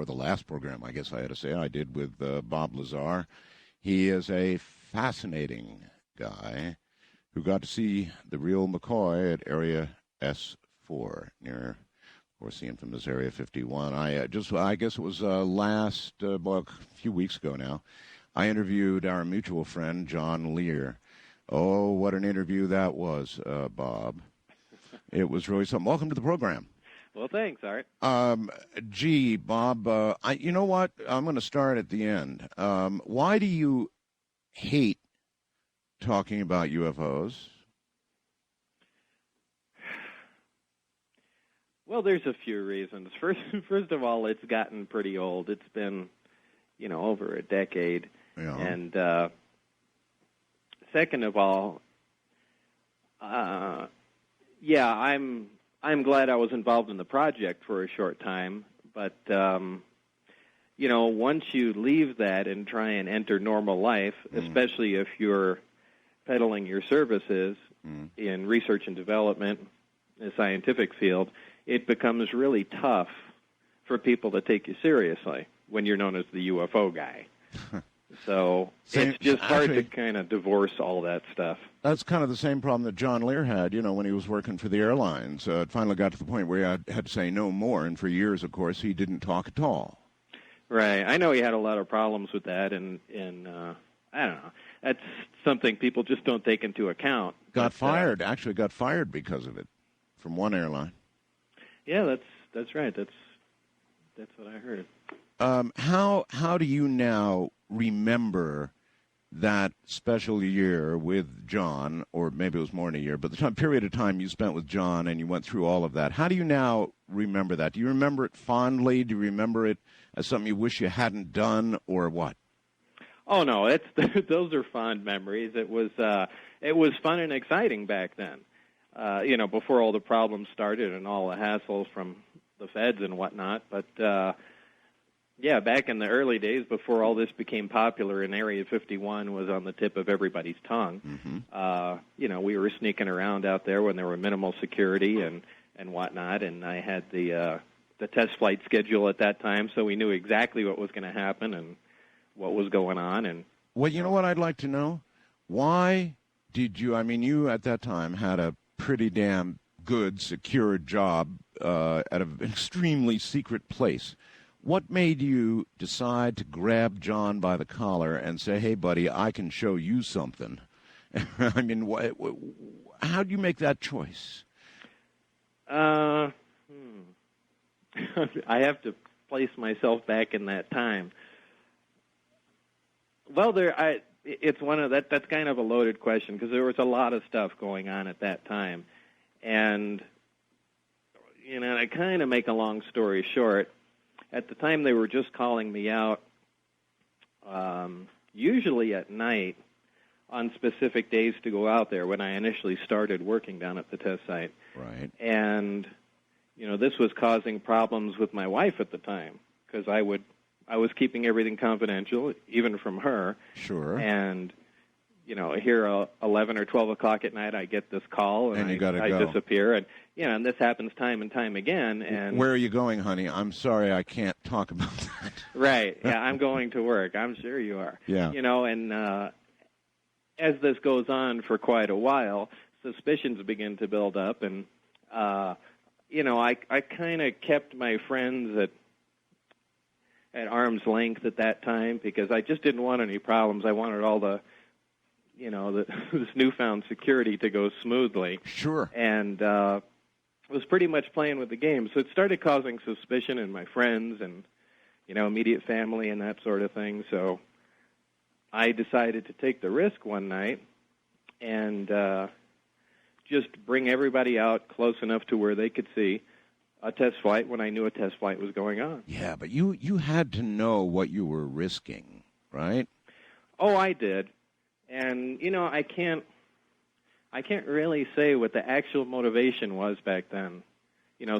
or the last program, I guess I had to say, I did with Bob Lazar. He is a fascinating guy who got to see the real McCoy at Area S4 near, of course, the infamous Area 51. I guess it was a few weeks ago now. I interviewed our mutual friend, John Lear. Oh, what an interview that was, Bob. It was really something. Welcome to the program. Well, thanks, Art. Gee, Bob, you know what? I'm going to start at the end. Why do you hate talking about UFOs? Well, there's a few reasons. First of all, it's gotten pretty old. It's been, over a decade. Yeah. And second of all, I'm glad I was involved in the project for a short time, but once you leave that and try and enter normal life, especially if you're peddling your services in research and development, the scientific field, it becomes really tough for people to take you seriously when you're known as the UFO guy. So it's just hard to kind of divorce all that stuff. That's kind of the same problem that John Lear had, when he was working for the airlines. It finally got to the point where he had to say no more, and for years, of course, he didn't talk at all. Right. I know he had a lot of problems with that, and I don't know. That's something people just don't take into account. Got fired because of it from one airline. Yeah, that's right. That's what I heard. How do you now remember that special year with John, or maybe it was more than a year, but the period of time you spent with John and you went through all of that? How do you now remember that? Do you remember it fondly? Do you remember it as something you wish you hadn't done, or what? Oh no, those are fond memories. It was fun and exciting back then. Before all the problems started and all the hassles from the feds and whatnot. But back in the early days, before all this became popular and Area 51 was on the tip of everybody's tongue, we were sneaking around out there when there were minimal security and whatnot, and I had the test flight schedule at that time, so we knew exactly what was going to happen and what was going on. And well, you know what I'd like to know? Why did you, you at that time had a pretty damn good, secure job at an extremely secret place. What made you decide to grab John by the collar and say, hey, buddy, I can show you something? How do you make that choice? I have to place myself back in that time. Well, it's one of that's kind of a loaded question because there was a lot of stuff going on at that time. And, to kind of make a long story short, at the time they were just calling me out, usually at night on specific days to go out there when I initially started working down at the test site. Right. And, this was causing problems with my wife at the time because I was keeping everything confidential, even from her. Sure. And, here 11 or 12 o'clock at night, I get this call, and I disappear. And, and this happens time and time again. And where are you going, honey? I'm sorry, I can't talk about that. Right. Yeah, I'm going to work. I'm sure you are. Yeah. And as this goes on for quite a while, suspicions begin to build up. And, I kind of kept my friends at arm's length at that time because I just didn't want any problems. I wanted all the, this newfound security to go smoothly. Sure. And was pretty much playing with the game. So it started causing suspicion in my friends and, immediate family and that sort of thing. So I decided to take the risk one night and just bring everybody out close enough to where they could see a test flight when I knew a test flight was going on. Yeah, but you had to know what you were risking, right? Oh, I did. And, I can't really say what the actual motivation was back then.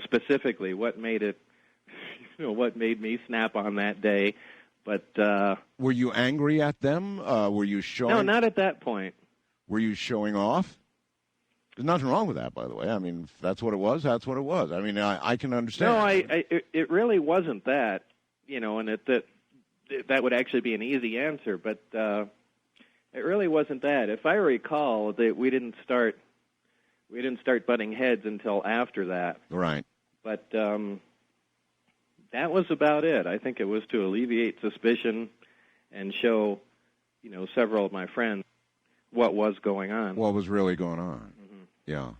Specifically what made it, what made me snap on that day. But were you angry at them? Were you showing? No, not at that point. Were you showing off? There's nothing wrong with that, by the way. If that's what it was, that's what it was. I can understand. No, it really wasn't that. and that would actually be an easy answer, but it really wasn't that. If I recall, that we didn't start butting heads until after that. Right. But that was about it. I think it was to alleviate suspicion and show, several of my friends what was going on. What was really going on. Mm-hmm. Yeah.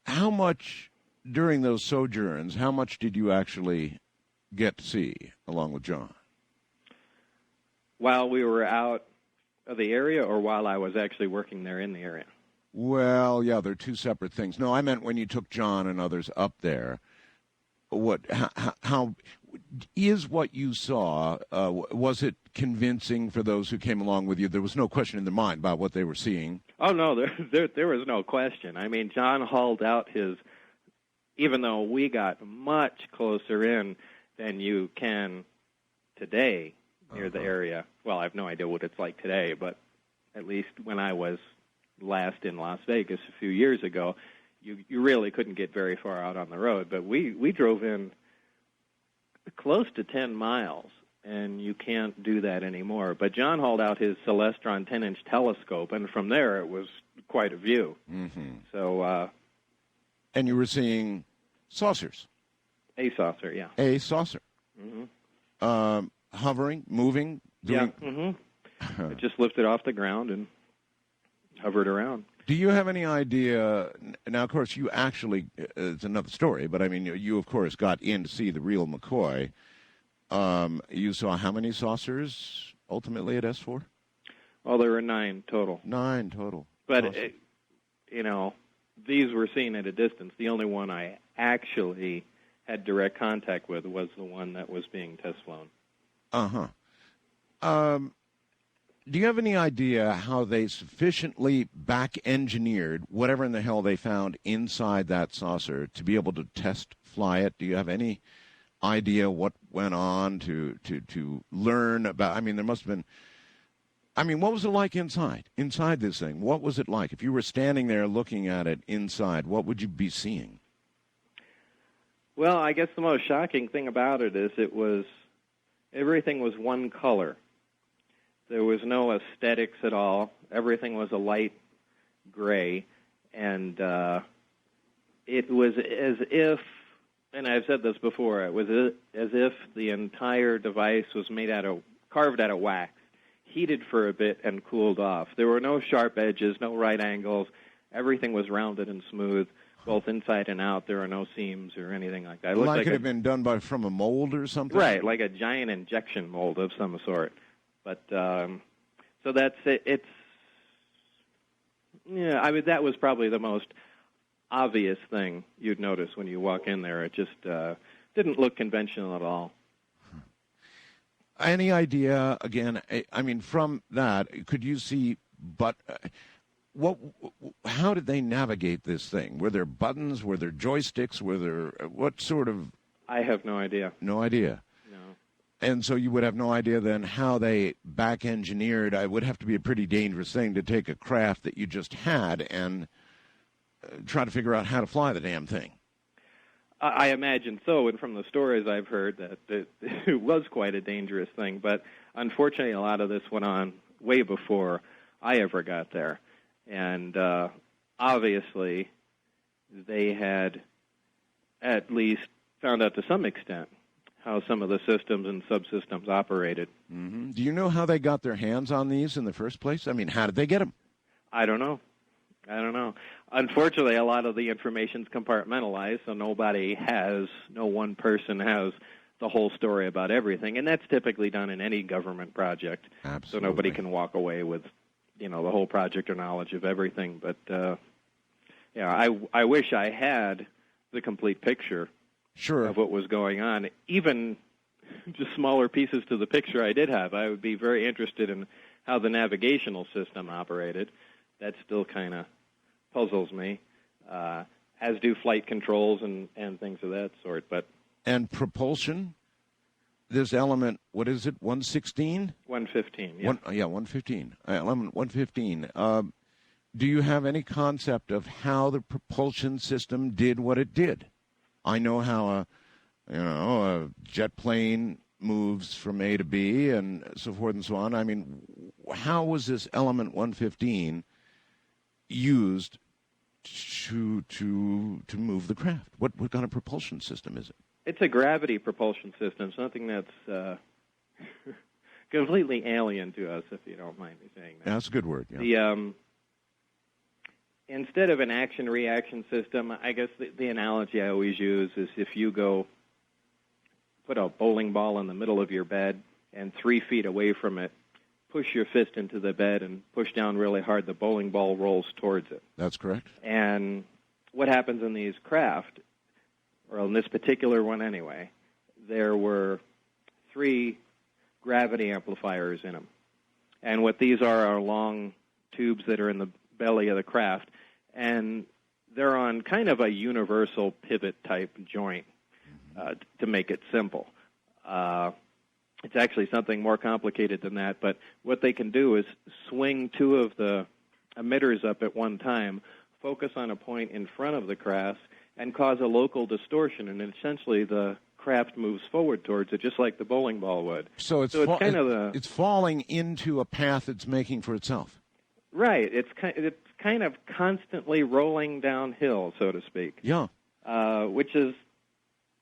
How much, during those sojourns, how much did you actually get to see along with John? While we were out of the area, or while I was actually working there in the area? Well, yeah, they're two separate things. No, I meant when you took John and others up there. How is what you saw, was it convincing for those who came along with you? There was no question in their mind about what they were seeing. Oh, no, there was no question. I mean, John hauled out even though we got much closer in than you can today near the area. Well, I have no idea what it's like today, but at least when I was last in Las Vegas a few years ago, you really couldn't get very far out on the road. But we drove in close to 10 miles, and you can't do that anymore. But John hauled out his Celestron 10-inch telescope, and from there it was quite a view. Mm-hmm. So, and you were seeing saucers. A saucer, yeah. A saucer. Mm-hmm. Hovering, moving, doing... Yeah, mm-hmm. It just lifted off the ground and hovered around. Do you have any idea, now, of course, you actually, it's another story, but, I mean, you, of course, got in to see the real McCoy. You saw how many saucers, ultimately, at S4? Well, there were 9 total. 9 total. But, these were seen at a distance. The only one I actually had direct contact with was the one that was being test flown. Uh-huh. Do you have any idea how they sufficiently back-engineered whatever in the hell they found inside that saucer to be able to test fly it? Do you have any idea what went on to learn about? I mean, there must have been... I mean, what was it like inside this thing? What was it like? If you were standing there looking at it inside, what would you be seeing? Well, I guess the most shocking thing about it is everything was one color. There was no aesthetics at all. Everything was a light gray, and it was as if, and I've said this before, it was as if the entire device was carved out of wax, heated for a bit and cooled off. There were no sharp edges, no right angles. Everything was rounded and smooth, both inside and out. There were no seams or anything like that. It like it had been done from a mold or something? Right, like a giant injection mold of some sort. But so that's it. It's I mean, that was probably the most obvious thing you'd notice when you walk in there. It just didn't look conventional at all. Any idea? Again, I mean, from that, could you see? But how did they navigate this thing? Were there buttons? Were there joysticks? Were there what sort of? I have no idea. No idea. And so you would have no idea then how they back-engineered. It would have to be a pretty dangerous thing to take a craft that you just had and try to figure out how to fly the damn thing. I imagine so, and from the stories I've heard, that it was quite a dangerous thing. But unfortunately, a lot of this went on way before I ever got there. And obviously, they had at least found out to some extent how some of the systems and subsystems operated. Mm-hmm. Do you know how they got their hands on these in the first place? I mean, how did they get them? I don't know. Unfortunately, a lot of the information's compartmentalized, so no one person has the whole story about everything, and that's typically done in any government project. Absolutely. So nobody can walk away with, the whole project or knowledge of everything. But, I wish I had the complete picture. Sure. Of what was going on. Even just smaller pieces to the picture I did have. I would be very interested in how the navigational system operated. That still kind of puzzles me, as do flight controls and things of that sort. And propulsion? This element, what is it, 116? 115, yeah. 115. Element 115. Do you have any concept of how the propulsion system did what it did? I know how a jet plane moves from A to B and so forth and so on. I mean, how was this element 115 used to move the craft? What kind of propulsion system is it? It's a gravity propulsion system, something that's completely alien to us, if you don't mind me saying that. Yeah, that's a good word. Yeah. Instead of an action-reaction system, I guess the analogy I always use is if you go put a bowling ball in the middle of your bed and 3 feet away from it, push your fist into the bed and push down really hard, the bowling ball rolls towards it. That's correct. And what happens in these craft, or in this particular one anyway, there were 3 gravity amplifiers in them. And what these are long tubes that are in the belly of the craft, and they're on kind of a universal pivot type joint, to make it simple. It's actually something more complicated than that, but what they can do is swing 2 of the emitters up at one time, focus on a point in front of the craft, and cause a local distortion, and essentially the craft moves forward towards it, just like the bowling ball would. So it's it's falling into a path it's making for itself. Right. It's kind of constantly rolling downhill, so to speak. Yeah. Which is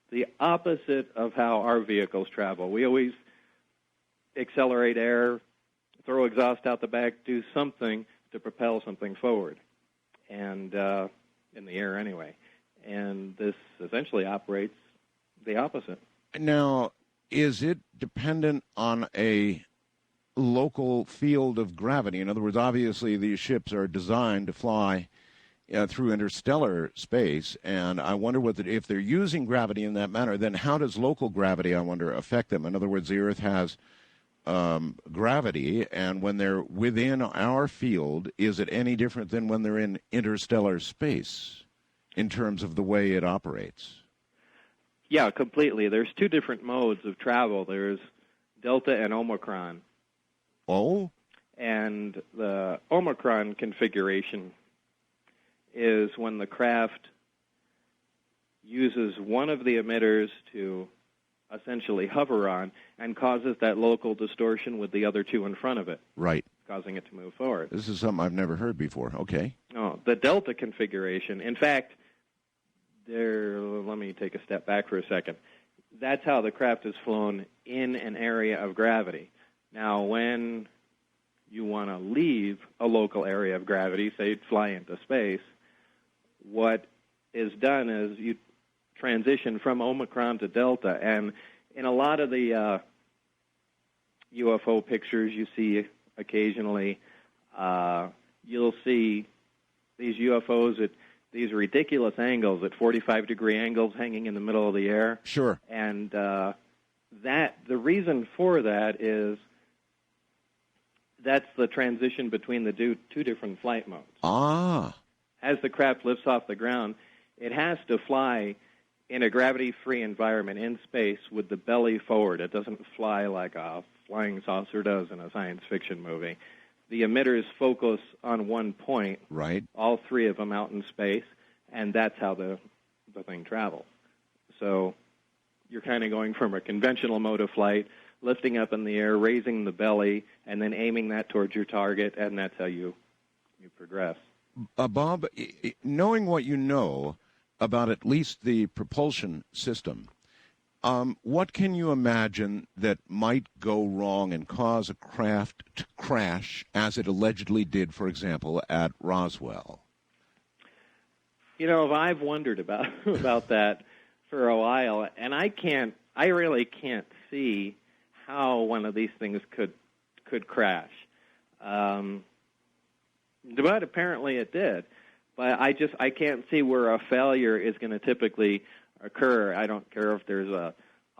the opposite of how our vehicles travel. We always accelerate air, throw exhaust out the back, do something to propel something forward, and in the air anyway. And this essentially operates the opposite. Now, is it dependent on a local field of gravity? In other words, obviously these ships are designed to fly through interstellar space, and I wonder if they're using gravity in that manner, then how does local gravity, I wonder, affect them? In other words, the Earth has gravity, and when they're within our field, is it any different than when they're in interstellar space in terms of the way it operates? Yeah, completely. There's 2 different modes of travel. There's Delta and Omicron. Oh? And the Omicron configuration is when the craft uses one of the emitters to essentially hover on and causes that local distortion with the other 2 in front of it. Right. Causing it to move forward. This is something I've never heard before. Okay. Oh, the Delta configuration, in fact, let me take a step back for a second. That's how the craft is flown in an area of gravity. Now, when you want to leave a local area of gravity, say fly into space, what is done is you transition from Omicron to Delta. And in a lot of the UFO pictures you see occasionally, you'll see these UFOs at these ridiculous angles, at 45-degree angles, hanging in the middle of the air. Sure. And the reason for that is that's the transition between the 2 different flight modes. Ah. As the craft lifts off the ground, it has to fly in a gravity-free environment in space with the belly forward. It doesn't fly like a flying saucer does in a science fiction movie. The emitters focus on one point, right? All 3 of them out in space, and that's how the thing travels. So you're kind of going from a conventional mode of flight, lifting up in the air, raising the belly, and then aiming that towards your target, and that's how you progress. Bob, knowing what you know about at least the propulsion system, what can you imagine that might go wrong and cause a craft to crash, as it allegedly did, for example, at Roswell? You know, I've wondered about that for a while, and I really can't see how one of these things could crash. But apparently it did. But I can't see where a failure is going to typically occur. I don't care if there's a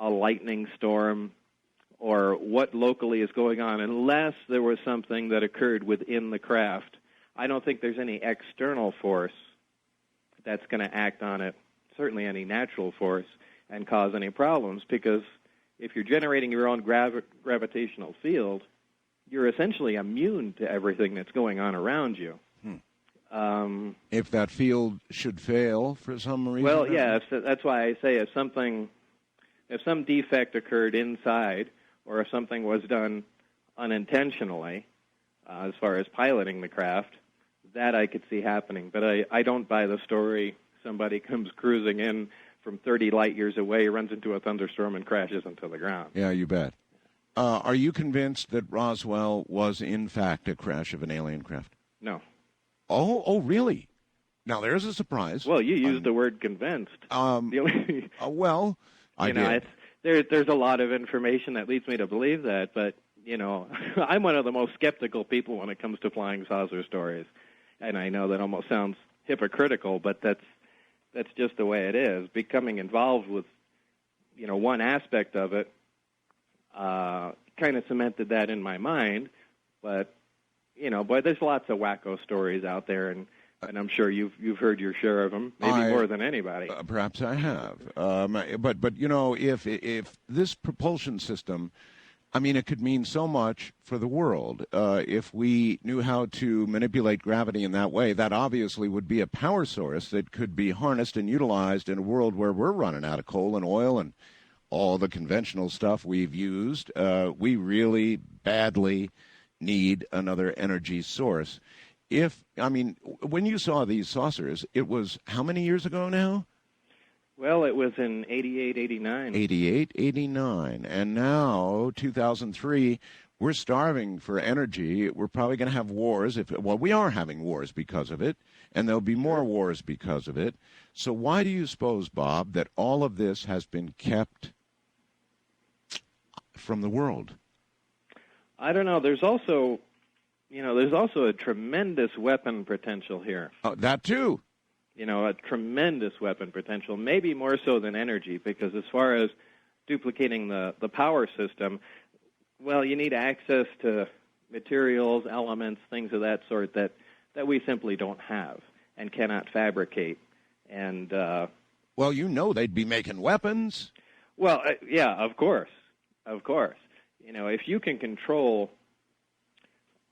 lightning storm or what locally is going on, unless there was something that occurred within the craft. I don't think there's any external force that's going to act on it, certainly any natural force, and cause any problems, because if you're generating your own gravitational field, you're essentially immune to everything that's going on around you. If that field should fail for some reason? Well, yeah, that's why I say if something if some defect occurred inside, or if something was done unintentionally, as far as piloting the craft, that I could see happening. But I don't buy the story somebody comes cruising in from 30 light years away, runs into a thunderstorm, and crashes into the ground. Yeah, you bet. Are you convinced that Roswell was, in fact, a crash of an alien craft? No. Oh, really? Now, there's a surprise. Well, you used the word convinced. Well, I did. There's a lot of information that leads me to believe that, but, I'm one of the most skeptical people when it comes to flying saucer stories. And I know that almost sounds hypocritical, but that's just the way it is. Becoming involved with, one aspect of it kind of cemented that in my mind. But, but there's lots of wacko stories out there, and I'm sure you've heard your share of them, maybe more than anybody. Perhaps I have. But if this propulsion system, it could mean so much for the world. If we knew how to manipulate gravity in that way, that obviously would be a power source that could be harnessed and utilized in a world where we're running out of coal and oil and all the conventional stuff we've used. We really badly need another energy source. When you saw these saucers, it was how many years ago now? Well, it was in 88, 89. 88, 89. And now, 2003, we're starving for energy. We're probably going to have wars. We are having wars because of it, and there'll be more wars because of it. So why do you suppose, Bob, that all of this has been kept from the world? I don't know. There's also a tremendous weapon potential here. That too. A tremendous weapon potential, maybe more so than energy, because as far as duplicating the power system, well, you need access to materials, elements, things of that sort that we simply don't have and cannot fabricate. And they'd be making weapons. Well, yeah, of course. If you can control,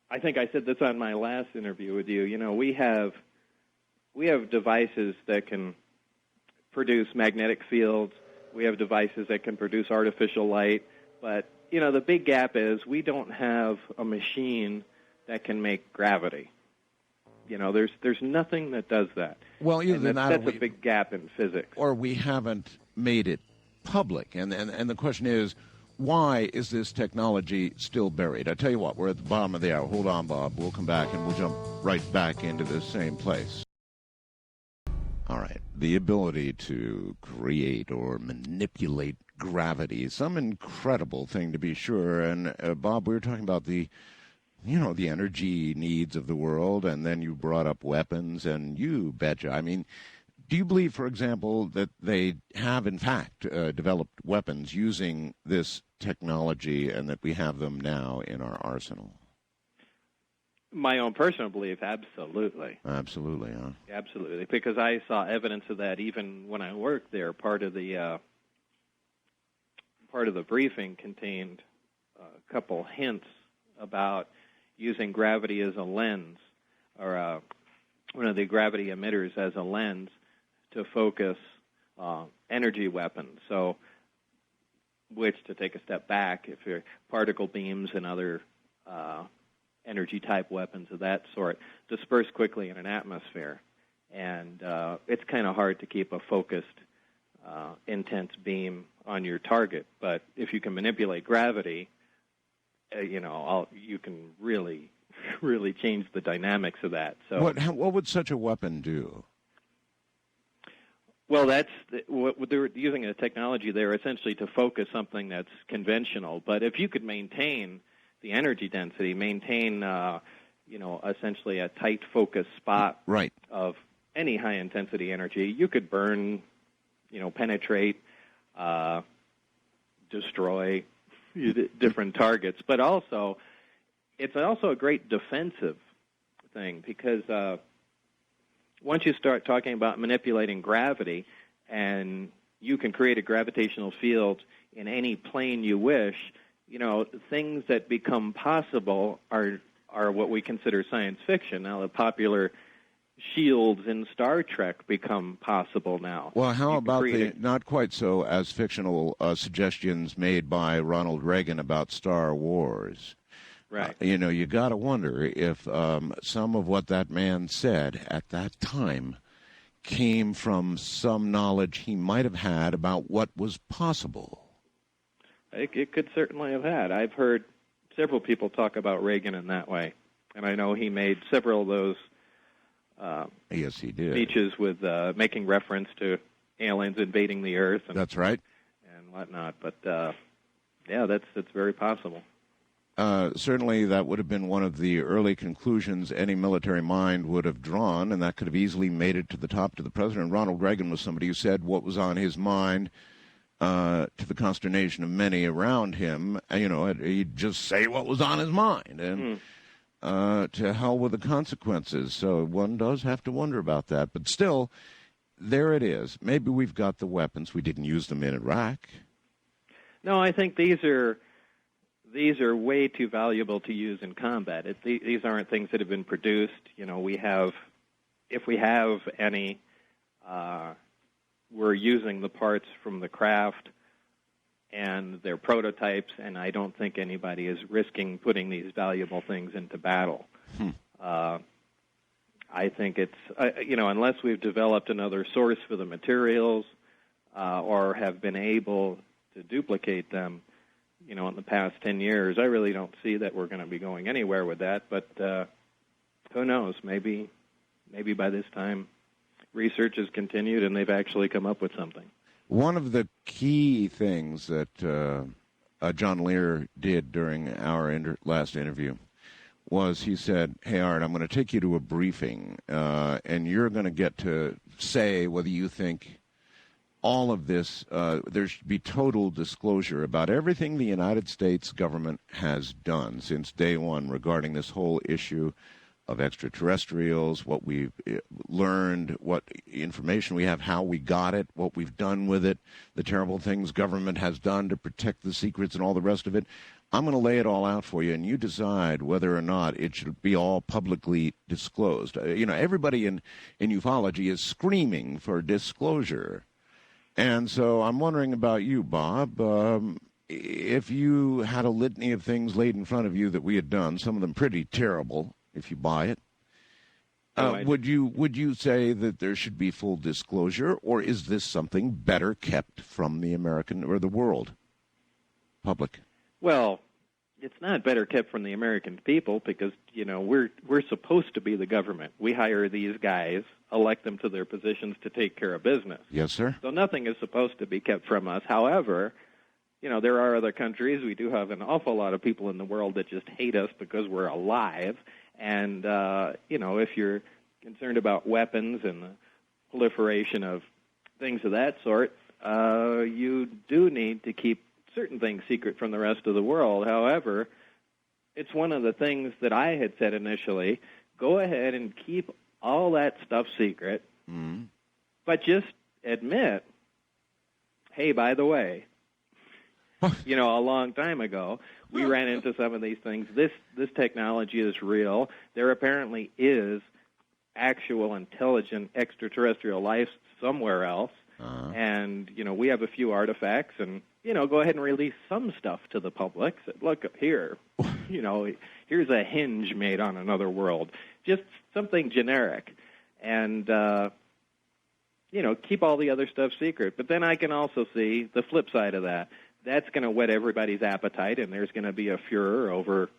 I think I said this on my last interview with you, we have devices that can produce magnetic fields. We have devices that can produce artificial light. But, the big gap is we don't have a machine that can make gravity. There's nothing that does that. Well, either than that's a big gap in physics. Or we haven't made it public. And the question is, why is this technology still buried? I tell you what, we're at the bottom of the hour. Hold on, Bob. We'll come back and we'll jump right back into the same place. All right. The ability to create or manipulate gravity is some incredible thing, to be sure. And, Bob, we were talking about the energy needs of the world, and then you brought up weapons, and you betcha. Do you believe, for example, that they have, in fact, developed weapons using this technology and that we have them now in our arsenal? My own personal belief, absolutely. Absolutely, huh? Absolutely, because I saw evidence of that even when I worked there. Part of the briefing contained a couple hints about using gravity as a lens, or one of the gravity emitters as a lens to focus energy weapons. So, which, to take a step back, if you're particle beams and other energy-type weapons of that sort disperse quickly in an atmosphere. And it's kind of hard to keep a focused, intense beam on your target. But if you can manipulate gravity, you can really, really change the dynamics of that. So, what would such a weapon do? Well, what they're using a technology there essentially to focus something that's conventional. But if you could maintain the energy density, maintain, essentially a tight focus spot right. of any high-intensity energy, you could burn, penetrate, destroy different targets. But also, it's also a great defensive thing because once you start talking about manipulating gravity and you can create a gravitational field in any plane you wish, things that become possible are what we consider science fiction. Now, the popular shields in Star Trek become possible now. Well, how You can about create the not quite so as fictional suggestions made by Ronald Reagan about Star Wars? right. You got to wonder if some of what that man said at that time came from some knowledge he might have had about what was possible. It could certainly have had. I've heard several people talk about Reagan in that way, and I know he made several of those Yes, he did. speeches with making reference to aliens invading the Earth and That's right. and whatnot. But yeah, that's very possible. Certainly, that would have been one of the early conclusions any military mind would have drawn, and that could have easily made it to the top to the president. Ronald Reagan was somebody who said what was on his mind to the consternation of many around him. He'd just say what was on his mind, and to hell with the consequences. So one does have to wonder about that. But still, there it is. Maybe we've got the weapons. We didn't use them in Iraq. No, I think these are way too valuable to use in combat. These aren't things that have been produced. If we have any, we're using the parts from the craft and their prototypes, and I don't think anybody is risking putting these valuable things into battle. I think it's, unless we've developed another source for the materials or have been able to duplicate them, in the past 10 years, I really don't see that we're going to be going anywhere with that. But who knows? Maybe by this time, research has continued and they've actually come up with something. One of the key things that John Lear did during our last interview was he said, "Hey, Art, I'm going to take you to a briefing, and you're going to get to say whether you think all of this, there should be total disclosure about everything the United States government has done since day one regarding this whole issue of extraterrestrials, what we've learned, what information we have, how we got it, what we've done with it, the terrible things government has done to protect the secrets and all the rest of it. I'm going to lay it all out for you, and you decide whether or not it should be all publicly disclosed." Everybody in ufology is screaming for disclosure. And so I'm wondering about you, Bob. If you had a litany of things laid in front of you that we had done, some of them pretty terrible, if you buy it, would you say that there should be full disclosure, or is this something better kept from the American or the world public? Well, it's not better kept from the American people because, we're supposed to be the government. We hire these guys, elect them to their positions to take care of business. Yes, sir. So nothing is supposed to be kept from us. However, there are other countries. We do have an awful lot of people in the world that just hate us because we're alive. And, if you're concerned about weapons and the proliferation of things of that sort, you do need to keep certain things secret from the rest of the world. However, it's one of the things that I had said initially, go ahead and keep all that stuff secret, but just admit, hey, by the way, a long time ago, we ran into some of these things. This technology is real. There apparently is actual intelligent extraterrestrial life somewhere else. And, we have a few artifacts, and, go ahead and release some stuff to the public. So, look here, here's a hinge made on another world. Just something generic. And, keep all the other stuff secret. But then I can also see the flip side of that. That's going to whet everybody's appetite, and there's going to be a furor over,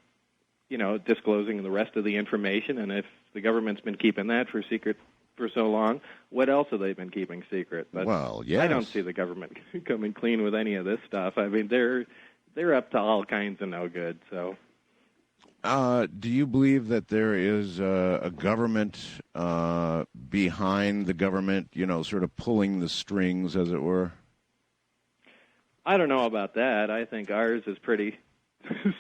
disclosing the rest of the information. And if the government's been keeping that for secret for so long, what else have they been keeping secret? But well, yes. I don't see the government coming clean with any of this stuff. I mean, they're up to all kinds of no good. So, do you believe that there is a government behind the government, sort of pulling the strings, as it were? I don't know about that. I think ours is pretty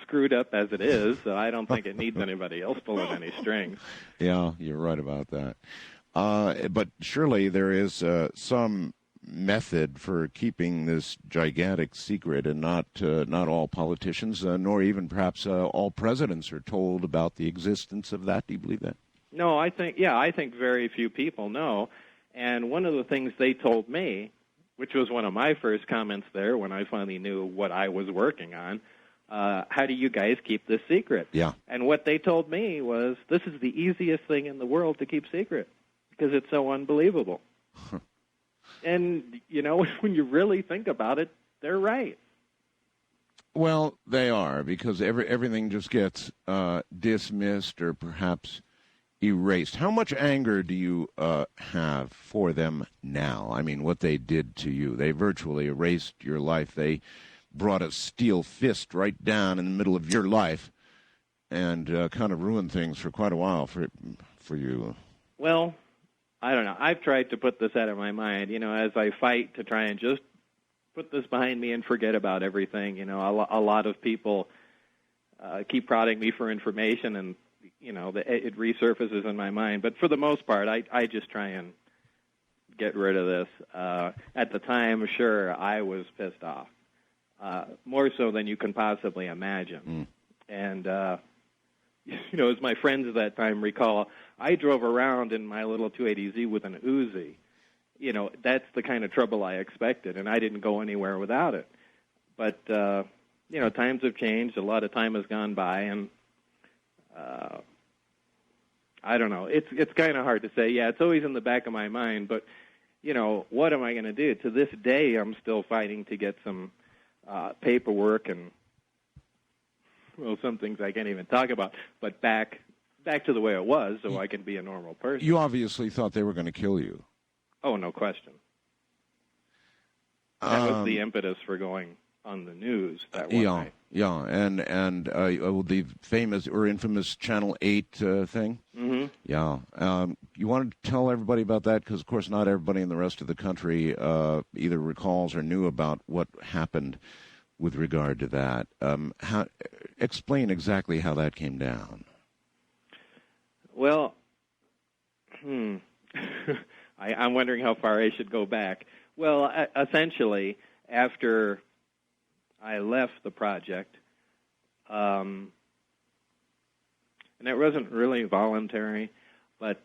screwed up as it is, so I don't think it needs anybody else pulling any strings. Yeah, you're right about that. But surely there is some method for keeping this gigantic secret, and not all politicians, nor even perhaps all presidents are told about the existence of that. Do you believe that? No, I think very few people know. And one of the things they told me, which was one of my first comments there when I finally knew what I was working on, how do you guys keep this secret? Yeah. And what they told me was, this is the easiest thing in the world to keep secret because it's so unbelievable. And, when you really think about it, they're right. Well, they are, because everything just gets dismissed or perhaps erased. How much anger do you have for them now? I mean, what they did to you. They virtually erased your life. They brought a steel fist right down in the middle of your life and kind of ruined things for quite a while for you. Well, I don't know. I've tried to put this out of my mind, as I fight to try and just put this behind me and forget about everything. A lot of people keep prodding me for information, and it resurfaces in my mind. But for the most part, I just try and get rid of this. At the time, sure, I was pissed off, more so than you can possibly imagine. And as my friends at that time recall, I drove around in my little 280Z with an Uzi. That's the kind of trouble I expected, and I didn't go anywhere without it. But, times have changed. A lot of time has gone by, and I don't know. It's kind of hard to say. Yeah, it's always in the back of my mind, but, what am I going to do? To this day, I'm still fighting to get some paperwork and, some things I can't even talk about, but back to the way it was so I can be a normal person. You obviously thought they were going to kill you. Oh, no question. That was the impetus for going on the news that one night. Yeah, and the famous or infamous Channel 8 thing? Mm-hmm. Yeah. You want to tell everybody about that? Because, of course, not everybody in the rest of the country either recalls or knew about what happened with regard to that. Explain exactly how that came down. Well, I'm wondering how far I should go back. Well, essentially, after I left the project, and it wasn't really voluntary, but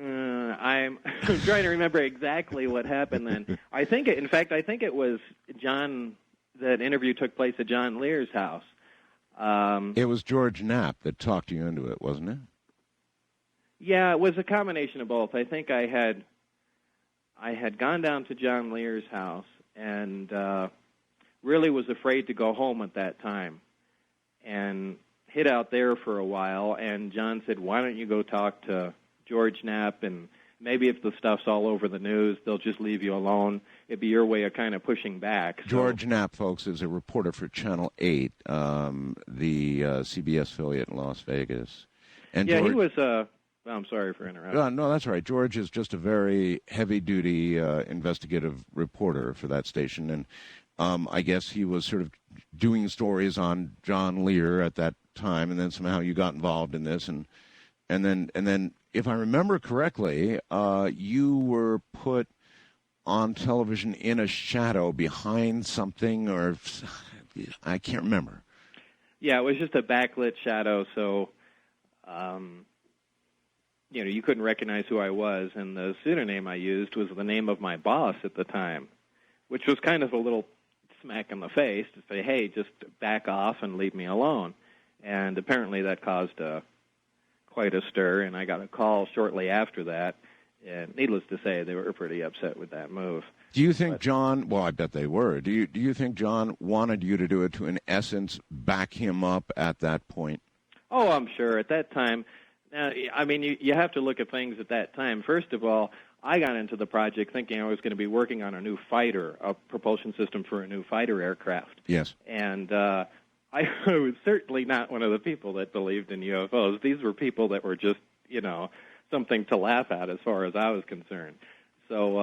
I'm trying to remember exactly what happened then. I think it was John. That interview took place at John Lear's house. It was George Knapp that talked you into it, wasn't it? Yeah, it was a combination of both. I think I had gone down to John Lear's house and really was afraid to go home at that time, and hid out there for a while. And John said, "Why don't you go talk to George Knapp, and maybe if the stuff's all over the news, they'll just leave you alone. It'd be your way of kind of pushing back." George Knapp, folks, is a reporter for Channel 8, the CBS affiliate in Las Vegas. And yeah, George, he was. I'm sorry for interrupting. No, that's all right. George is just a very heavy-duty investigative reporter for that station, and I guess he was sort of doing stories on John Lear at that time, and then somehow you got involved in this, and then, if I remember correctly, you were put on television in a shadow behind something, or I can't remember. Yeah, it was just a backlit shadow, so you couldn't recognize who I was, and the pseudonym I used was the name of my boss at the time, which was kind of a little smack in the face to say, "Hey, just back off and leave me alone." And apparently that caused quite a stir, and I got a call shortly after that, and needless to say, they were pretty upset with that move. Do you think John, well, I bet they were, do you think John wanted you to do it to, in essence, back him up at that point? Oh, I'm sure. At that time, I mean, you have to look at things at that time. First of all, I got into the project thinking I was going to be working on a new fighter, a propulsion system for a new fighter aircraft. Yes. And I was certainly not one of the people that believed in UFOs. These were people that were just, something to laugh at as far as I was concerned. So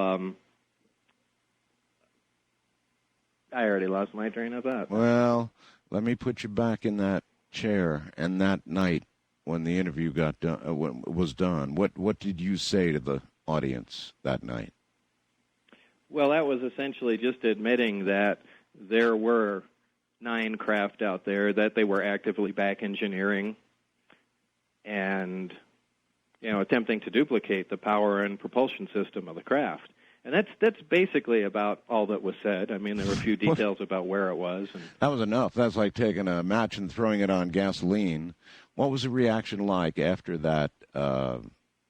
I already lost my train of thought. Well, let me put you back in that chair. And that night, when the interview was done, what did you say to the audience that night? Well, that was essentially just admitting that there were 9 craft out there that they were actively back engineering and, attempting to duplicate the power and propulsion system of the craft. And that's basically about all that was said. I mean, there were a few details about where it was. And That was enough. That's like taking a match and throwing it on gasoline. What was the reaction like after that?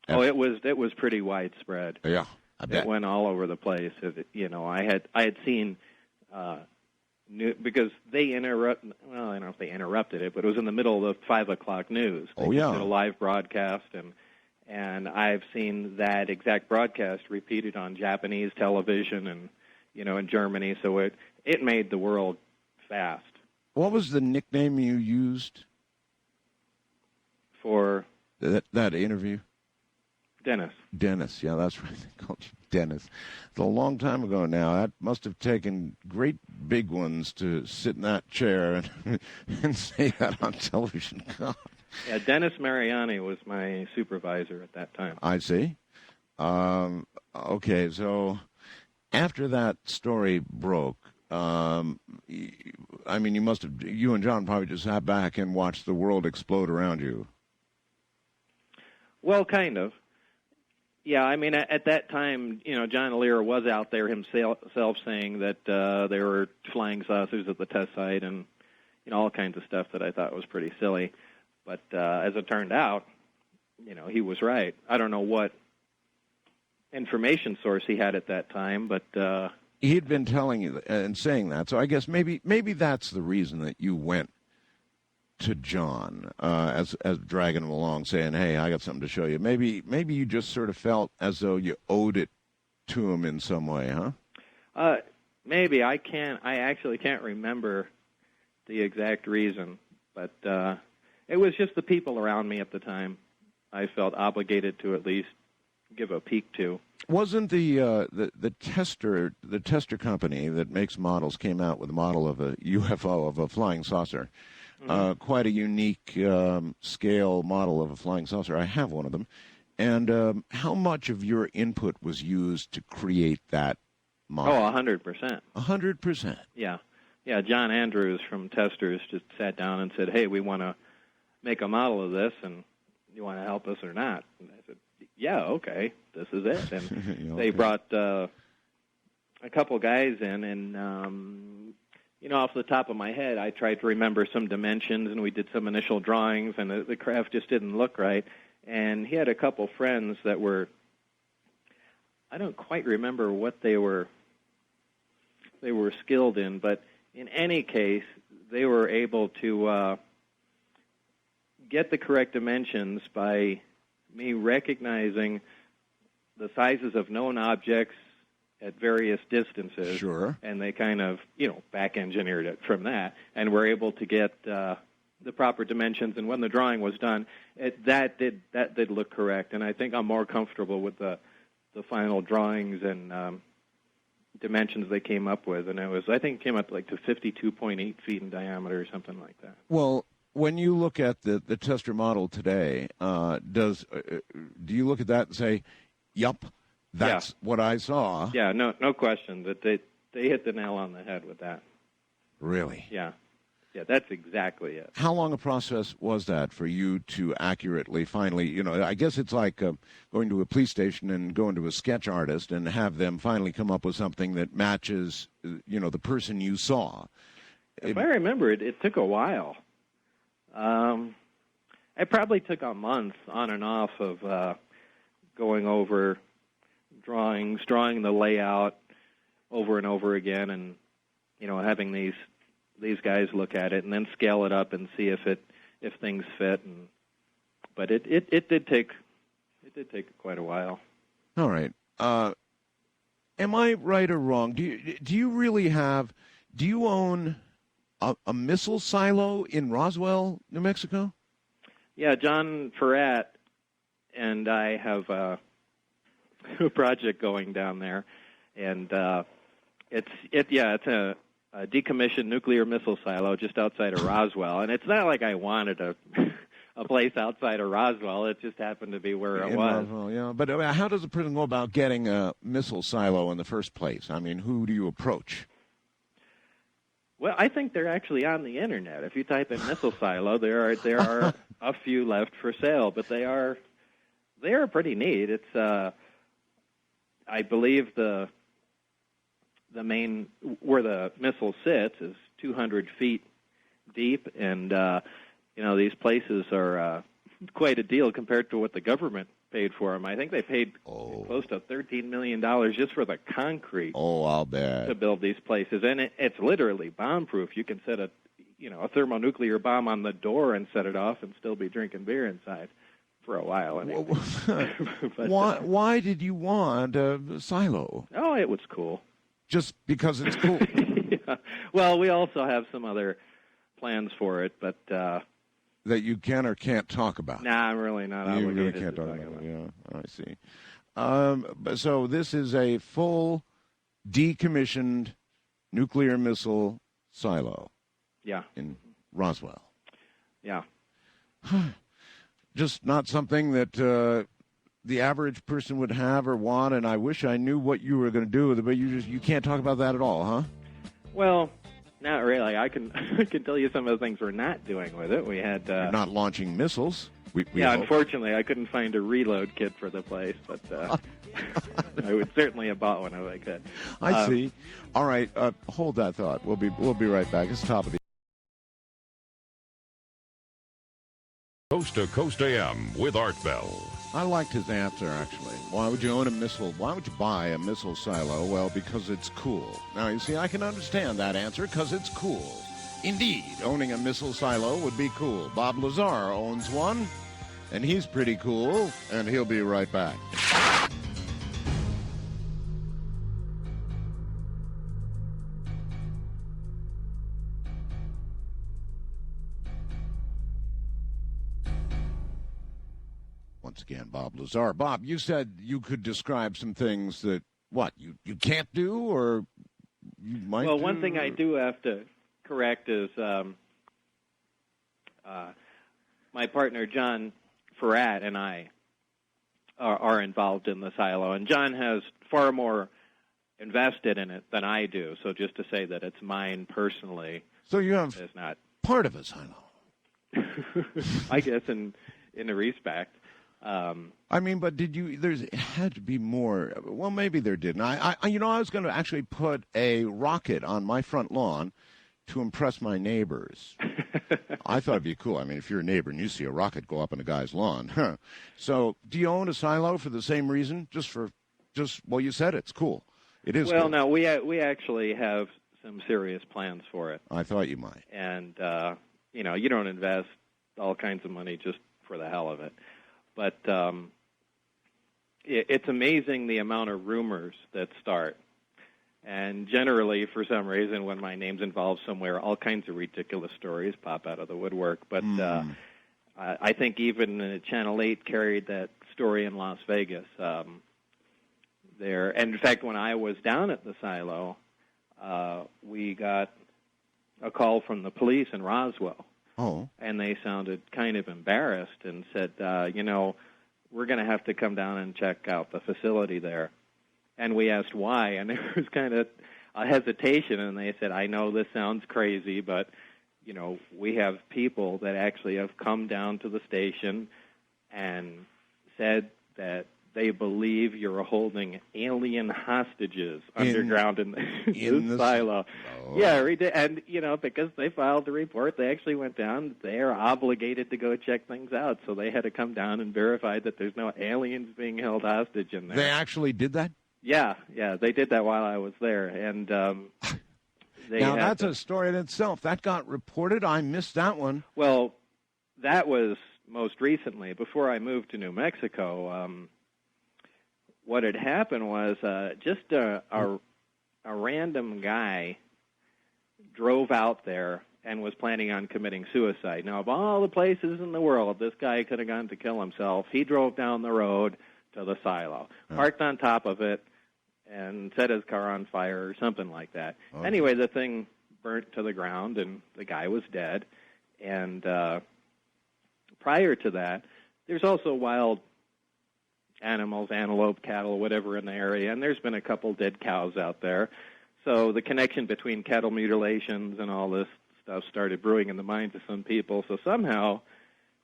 it was pretty widespread. Yeah, I bet. It went all over the place. I had seen because they interrupt. Well, I don't know if they interrupted it, but it was in the middle of the 5 o'clock news. They did a live broadcast, and I've seen that exact broadcast repeated on Japanese television and in Germany. So it made the world fast. What was the nickname you used for that interview? Dennis. Dennis, yeah, that's right. They called you Dennis. It's a long time ago now. That must have taken great big ones to sit in that chair and say that on television. God. Yeah, Dennis Mariani was my supervisor at that time. I see. Okay, so after that story broke, you and John probably just sat back and watched the world explode around you. Well, kind of. Yeah, I mean, at that time, John Lear was out there himself saying that there were flying saucers at the test site and, all kinds of stuff that I thought was pretty silly. But as it turned out, he was right. I don't know what information source he had at that time, but he'd been telling you and saying that. So I guess maybe that's the reason that you went to John as dragging him along, saying, "Hey, I got something to show you." Maybe you just sort of felt as though you owed it to him in some way, huh? Maybe. I actually can't remember the exact reason, but it was just the people around me at the time I felt obligated to at least give a peek to. Wasn't the tester company that makes models came out with a model of a UFO, of a flying saucer? Quite a unique scale model of a flying saucer. I have one of them. And how much of your input was used to create that model? 100%. 100%? Yeah. Yeah, John Andrews from Testers just sat down and said, "Hey, we want to make a model of this, and you want to help us or not?" And I said, "Yeah, okay, this is it." And they brought a couple guys in, and off the top of my head, I tried to remember some dimensions, and we did some initial drawings, and the craft just didn't look right. And he had a couple friends that were, I don't quite remember what they were skilled in, but in any case, they were able to get the correct dimensions by me recognizing the sizes of known objects at various distances. Sure. And they kind of, back engineered it from that, and were able to get the proper dimensions. And when the drawing was done, that did look correct. And I think I'm more comfortable with the final drawings and dimensions they came up with. And I think it came up to 52.8 feet in diameter or something like that. Well, when you look at the tester model today, do you look at that and say, "Yup, that's what I saw"? Yeah, no question that they hit the nail on the head with that. Really? Yeah, that's exactly it. How long a process was that for you to accurately, finally, I guess it's like going to a police station and going to a sketch artist and have them finally come up with something that matches, the person you saw. If I remember, it took a while. It probably took a month on and off of going over drawing the layout over and over again, and having these guys look at it and then scale it up and see if things fit. But it did take quite a while. All right. Am I right or wrong? Do you own a missile silo in Roswell, New Mexico? Yeah, John Ferrat and I have a project going down there, and it's a decommissioned nuclear missile silo just outside of Roswell. And it's not like I wanted a place outside of Roswell. It just happened to be where it was. Roswell, yeah. But how does a person go about getting a missile silo in the first place? I mean, who do you approach? Well, I think they're actually on the internet. If you type in missile silo, there are a few left for sale, but they are pretty neat. It's I believe the main where the missile sits is 200 feet deep, and these places are quite a deal compared to what the government paid for them. I think they paid close to $13 million just for the concrete. Oh, I'll bet. To build these places, and it's literally bomb-proof. You can set a thermonuclear bomb on the door and set it off, and still be drinking beer inside for a while. Anyway. But, why did you want a silo? Oh, it was cool. Just because it's cool. Yeah. Well, we also have some other plans for it, but that you can or can't talk about. Nah, I'm really not obligated. You really can't talk about it. Yeah, I see. So this is a full decommissioned nuclear missile silo. Yeah. In Roswell. Yeah. Just not something that the average person would have or want, and I wish I knew what you were going to do with it, but you can't talk about that at all, huh? Well, not really. I can tell you some of the things we're not doing with it. We had You're not launching missiles. We yeah, hope. Unfortunately, I couldn't find a reload kit for the place, but I would certainly have bought one if I could. I see. All right, hold that thought. We'll be right back. It's top of the Coast to Coast AM with Art Bell. I liked his answer, actually. Why would you own a missile? Why would you buy a missile silo? Well, because it's cool. Now, you see, I can understand that answer because it's cool. Indeed, owning a missile silo would be cool. Bob Lazar owns one, and he's pretty cool, and he'll be right back. Once again, Bob Lazar. Bob, you said you could describe some things that, what, you can't do or you might Well, do? one thing I do have to correct is my partner, John Farrat, and I are involved in the silo, and John has far more invested in it than I do, so just to say that it's mine personally So you have is not, part of a silo. I guess, in a respect. I mean, but it had to be more. Well, maybe there didn't. I was going to actually put a rocket on my front lawn to impress my neighbors. I thought it'd be cool. I mean, if you're a neighbor and you see a rocket go up on a guy's lawn. So do you own a silo for the same reason? Well, you said it's cool. It is Well, cool. no, we actually have some serious plans for it. I thought you might. And, you don't invest all kinds of money just for the hell of it. But it's amazing the amount of rumors that start. And generally, for some reason, when my name's involved somewhere, all kinds of ridiculous stories pop out of the woodwork. But I think even Channel 8 carried that story in Las Vegas. There, and in fact, when I was down at the silo, we got a call from the police in Roswell. Oh. And they sounded kind of embarrassed and said, we're going to have to come down and check out the facility there. And we asked why, and there was kind of a hesitation, and they said, I know this sounds crazy, but, we have people that actually have come down to the station and said that they believe you're holding alien hostages underground in the silo. Oh. Yeah, and, because they filed the report, they actually went down. They are obligated to go check things out, so they had to come down and verify that there's no aliens being held hostage in there. They actually did that? Yeah, they did that while I was there. And now, that's a story in itself. That got reported. I missed that one. Well, that was most recently, before I moved to New Mexico. What had happened was just a random guy drove out there and was planning on committing suicide. Now, of all the places in the world this guy could have gone to kill himself, he drove down the road to the silo, parked on top of it, and set his car on fire or something like that. Okay. Anyway, the thing burnt to the ground, and the guy was dead. And prior to that, there's also wild animals, antelope, cattle, whatever in the area, and there's been a couple dead cows out there. So the connection between cattle mutilations and all this stuff started brewing in the minds of some people. So somehow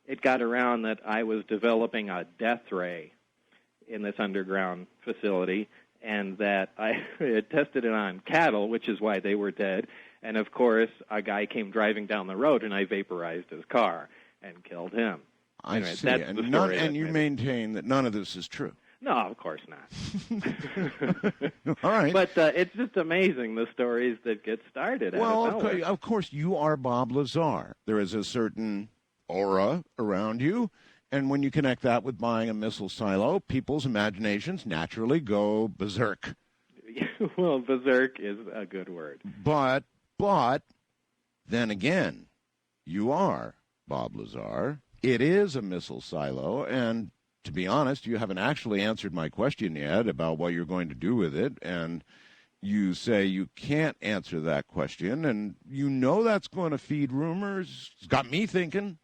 it got around that I was developing a death ray in this underground facility, and that I had tested it on cattle, which is why they were dead. And, of course, a guy came driving down the road, and I vaporized his car and killed him. I Anyway, see. that's the story And that you made it. maintain that none of this is true. No, of course not. All right. But it's just amazing, the stories that get started. Well, out of nowhere. of course, you are Bob Lazar. There is a certain aura around you, and when you connect that with buying a missile silo, people's imaginations naturally go berserk. Well, berserk is a good word. But then again, you are Bob Lazar. It is a missile silo, and to be honest, you haven't actually answered my question yet about what you're going to do with it, and you say you can't answer that question, and you know that's going to feed rumors. It's got me thinking.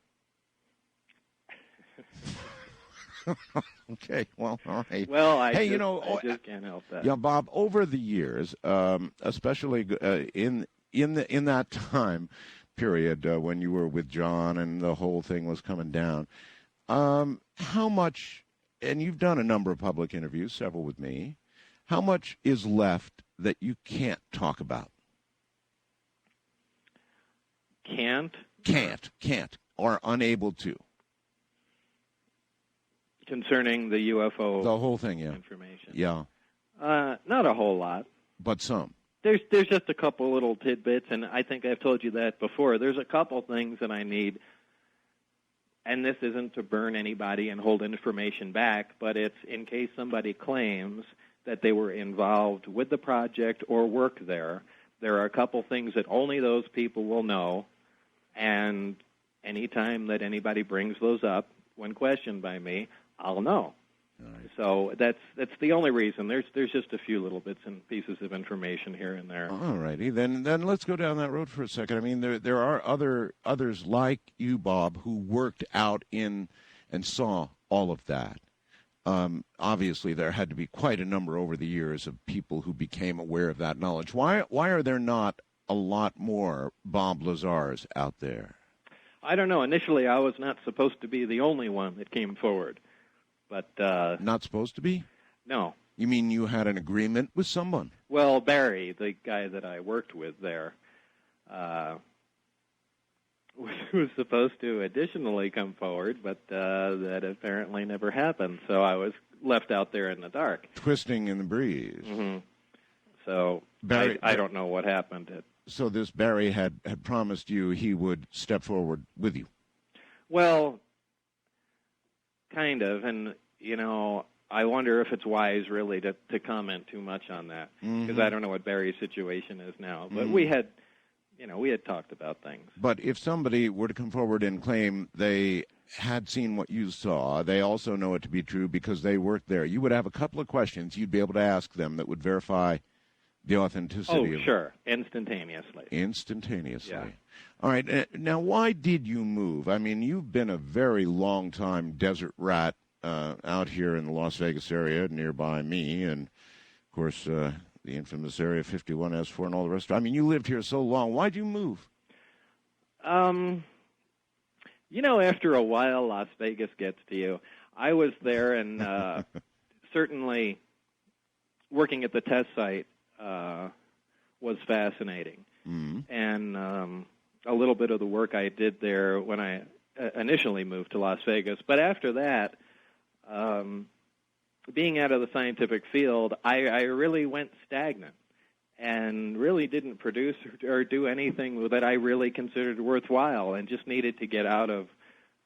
Okay, well, all right. Well, I just can't help that. Yeah, Bob, over the years, especially in that time period when you were with John and the whole thing was coming down, how much, and you've done a number of public interviews, several with me, how much is left that you can't talk about? Can't, or unable to? concerning the UFO The whole thing, yeah. information. Yeah, Not a whole lot. but some. There's just a couple little tidbits, and I think I've told you that before. There's a couple things that I need, and this isn't to burn anybody and hold information back, but it's in case somebody claims that they were involved with the project or work there. There are a couple things that only those people will know, and any time that anybody brings those up when questioned by me, I'll know. Right. So that's the only reason. There's just a few little bits and pieces of information here and there. All righty, then let's go down that road for a second. I mean, there are others like you, Bob, who worked out in and saw all of that. Obviously, there had to be quite a number over the years of people who became aware of that knowledge. Why are there not a lot more Bob Lazars out there? I don't know. Initially, I was not supposed to be the only one that came forward. But Not supposed to be? no. You mean you had an agreement with someone? Well, Barry, the guy that I worked with there, was supposed to additionally come forward, but that apparently never happened. So I was left out there in the dark. Twisting in the breeze. Mm-hmm. So Barry, I don't know what happened. So this Barry had promised you he would step forward with you. Well, kind of, and I wonder if it's wise really to comment too much on that, because I don't know what Barry's situation is now. But we had talked about things. But if somebody were to come forward and claim they had seen what you saw, they also know it to be true because they worked there, you would have a couple of questions you'd be able to ask them that would verify the authenticity of it. Sure, instantaneously. Instantaneously. Yeah. All right. Now, why did you move? I mean, you've been a very long-time desert rat out here in the Las Vegas area nearby me, and, of course, the infamous Area 51S4 and all the rest. I mean, you lived here so long. Why'd you move? After a while, Las Vegas gets to you. I was there, and certainly working at the test site was fascinating. And a little bit of the work I did there when I initially moved to Las Vegas. But after that, being out of the scientific field, I really went stagnant and really didn't produce or do anything that I really considered worthwhile, and just needed to get out of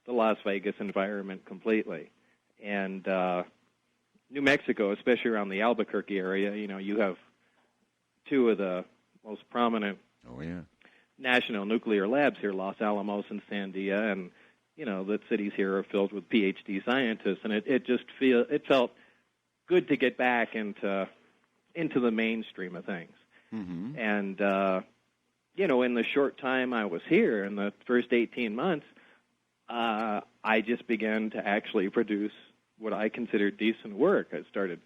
the Las Vegas environment completely. And New Mexico, especially around the Albuquerque area, you have two of the most prominent national nuclear labs here, Los Alamos and Sandia, and the cities here are filled with PhD scientists, and it felt good to get back into the mainstream of things. And in the short time I was here, in the first 18 months, I just began to actually produce what I considered decent work. I started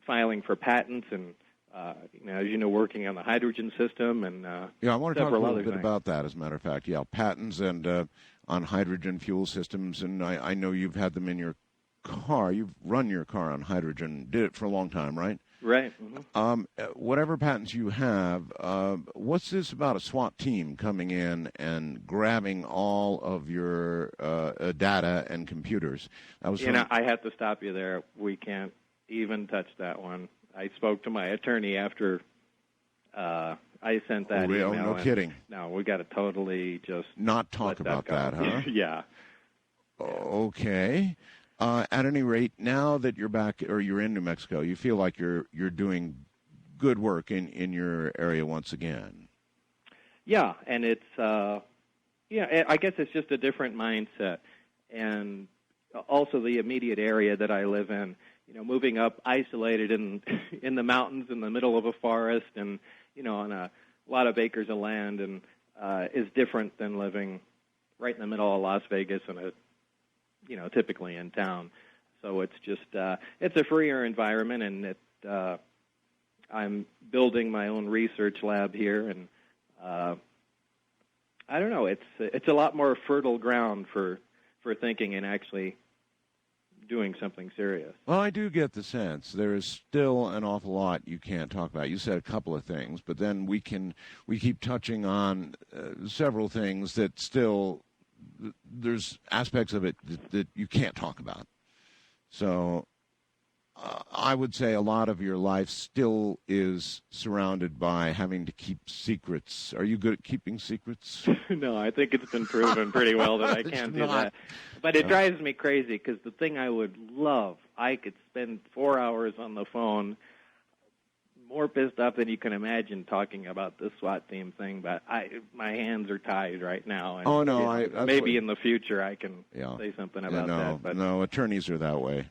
filing for patents and as you know, working on the hydrogen system and Yeah, I want to talk a several little other bit things. about that, as a matter of fact. Yeah, patents and on hydrogen fuel systems, and I know you've had them in your car. You've run your car on hydrogen, did it for a long time, right? Right. Mm-hmm. Whatever patents you have, what's this about a SWAT team coming in and grabbing all of your data and computers? That was I have to stop you there. We can't even touch that one. I spoke to my attorney after I sent that real? email. No kidding. No, we got to totally just not talk let about go. that, huh? Yeah. Okay. At any rate, now that you're back or you're in New Mexico, you feel like you're doing good work in your area once again. Yeah, and it's I guess it's just a different mindset, and also the immediate area that I live in. Moving up isolated in the mountains in the middle of a forest, and on a lot of acres of land, and is different than living right in the middle of Las Vegas and typically in town. So it's just it's a freer environment, and I'm building my own research lab here, and I don't know. It's a lot more fertile ground for thinking and actually doing something serious. Well, I do get the sense there is still an awful lot you can't talk about. You said a couple of things, but then we keep touching on several things that still there's aspects of it that you can't talk about. So I would say a lot of your life still is surrounded by having to keep secrets. Are you good at keeping secrets? No, I think it's been proven pretty well that I can't do that. But it drives me crazy because the thing I would love, I could spend 4 hours on the phone, more pissed off than you can imagine talking about this SWAT team thing, but my hands are tied right now. And maybe in the future I can say something about that. But no, attorneys are that way.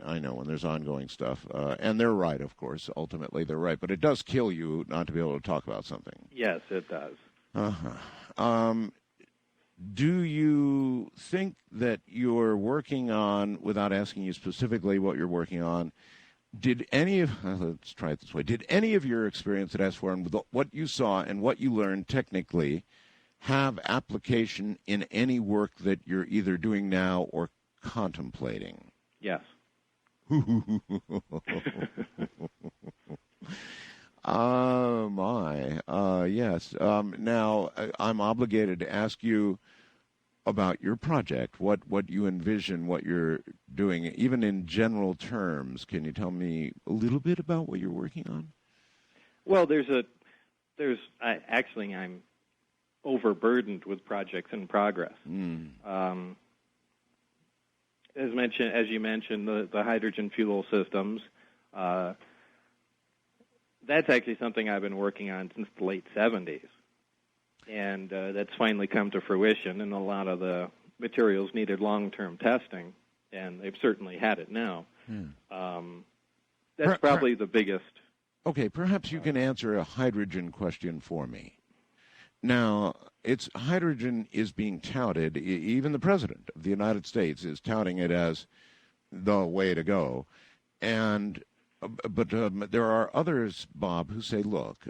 I know when there's ongoing stuff. And they're right, of course. Ultimately, they're right. But it does kill you not to be able to talk about something. Yes, it does. Uh-huh. Do you think that you're working on, without asking you specifically what you're working on, let's try it this way. Did any of your experience at S4 and what you saw and what you learned technically have application in any work that you're either doing now or contemplating? Yes. Oh, my. Yes. Now, I'm obligated to ask you about your project, what you envision, what you're doing, even in general terms. Can you tell me a little bit about what you're working on? Well, I'm overburdened with projects in progress. As you mentioned, the hydrogen fuel systems, that's actually something I've been working on since the late 70s. And that's finally come to fruition, and a lot of the materials needed long-term testing, and they've certainly had it now. That's probably the biggest. Okay, perhaps you can answer a hydrogen question for me. Now, hydrogen is being touted, even the President of the United States is touting it as the way to go. But there are others, Bob, who say, look,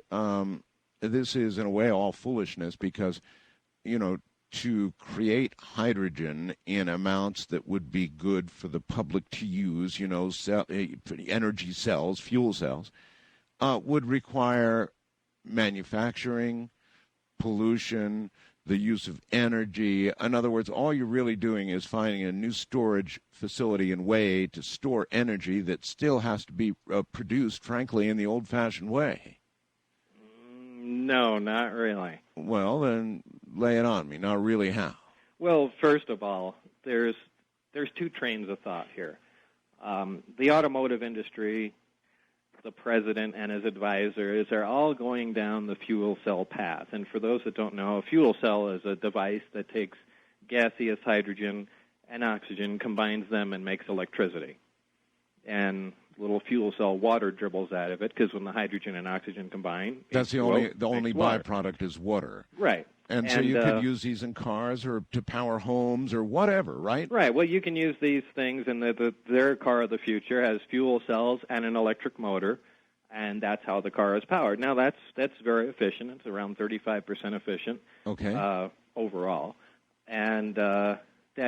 this is in a way all foolishness because, to create hydrogen in amounts that would be good for the public to use, energy cells, fuel cells, would require manufacturing, pollution, the use of energy. In other words, all you're really doing is finding a new storage facility and way to store energy that still has to be produced, frankly, in the old-fashioned way. No, not really. Well, then lay it on me. Not really how? Well, first of all, there's two trains of thought here. The automotive industry, the president and his advisors are all going down the fuel cell path. And for those that don't know, a fuel cell is a device that takes gaseous hydrogen and oxygen, combines them, and makes electricity. And little fuel cell water dribbles out of it because when the hydrogen and oxygen combine, that's the only byproduct is water. Right. And so you could use these in cars or to power homes or whatever, right? Right. Well, you can use these things, and their car of the future has fuel cells and an electric motor, and that's how the car is powered. Now, that's very efficient. It's around 35% efficient overall, and that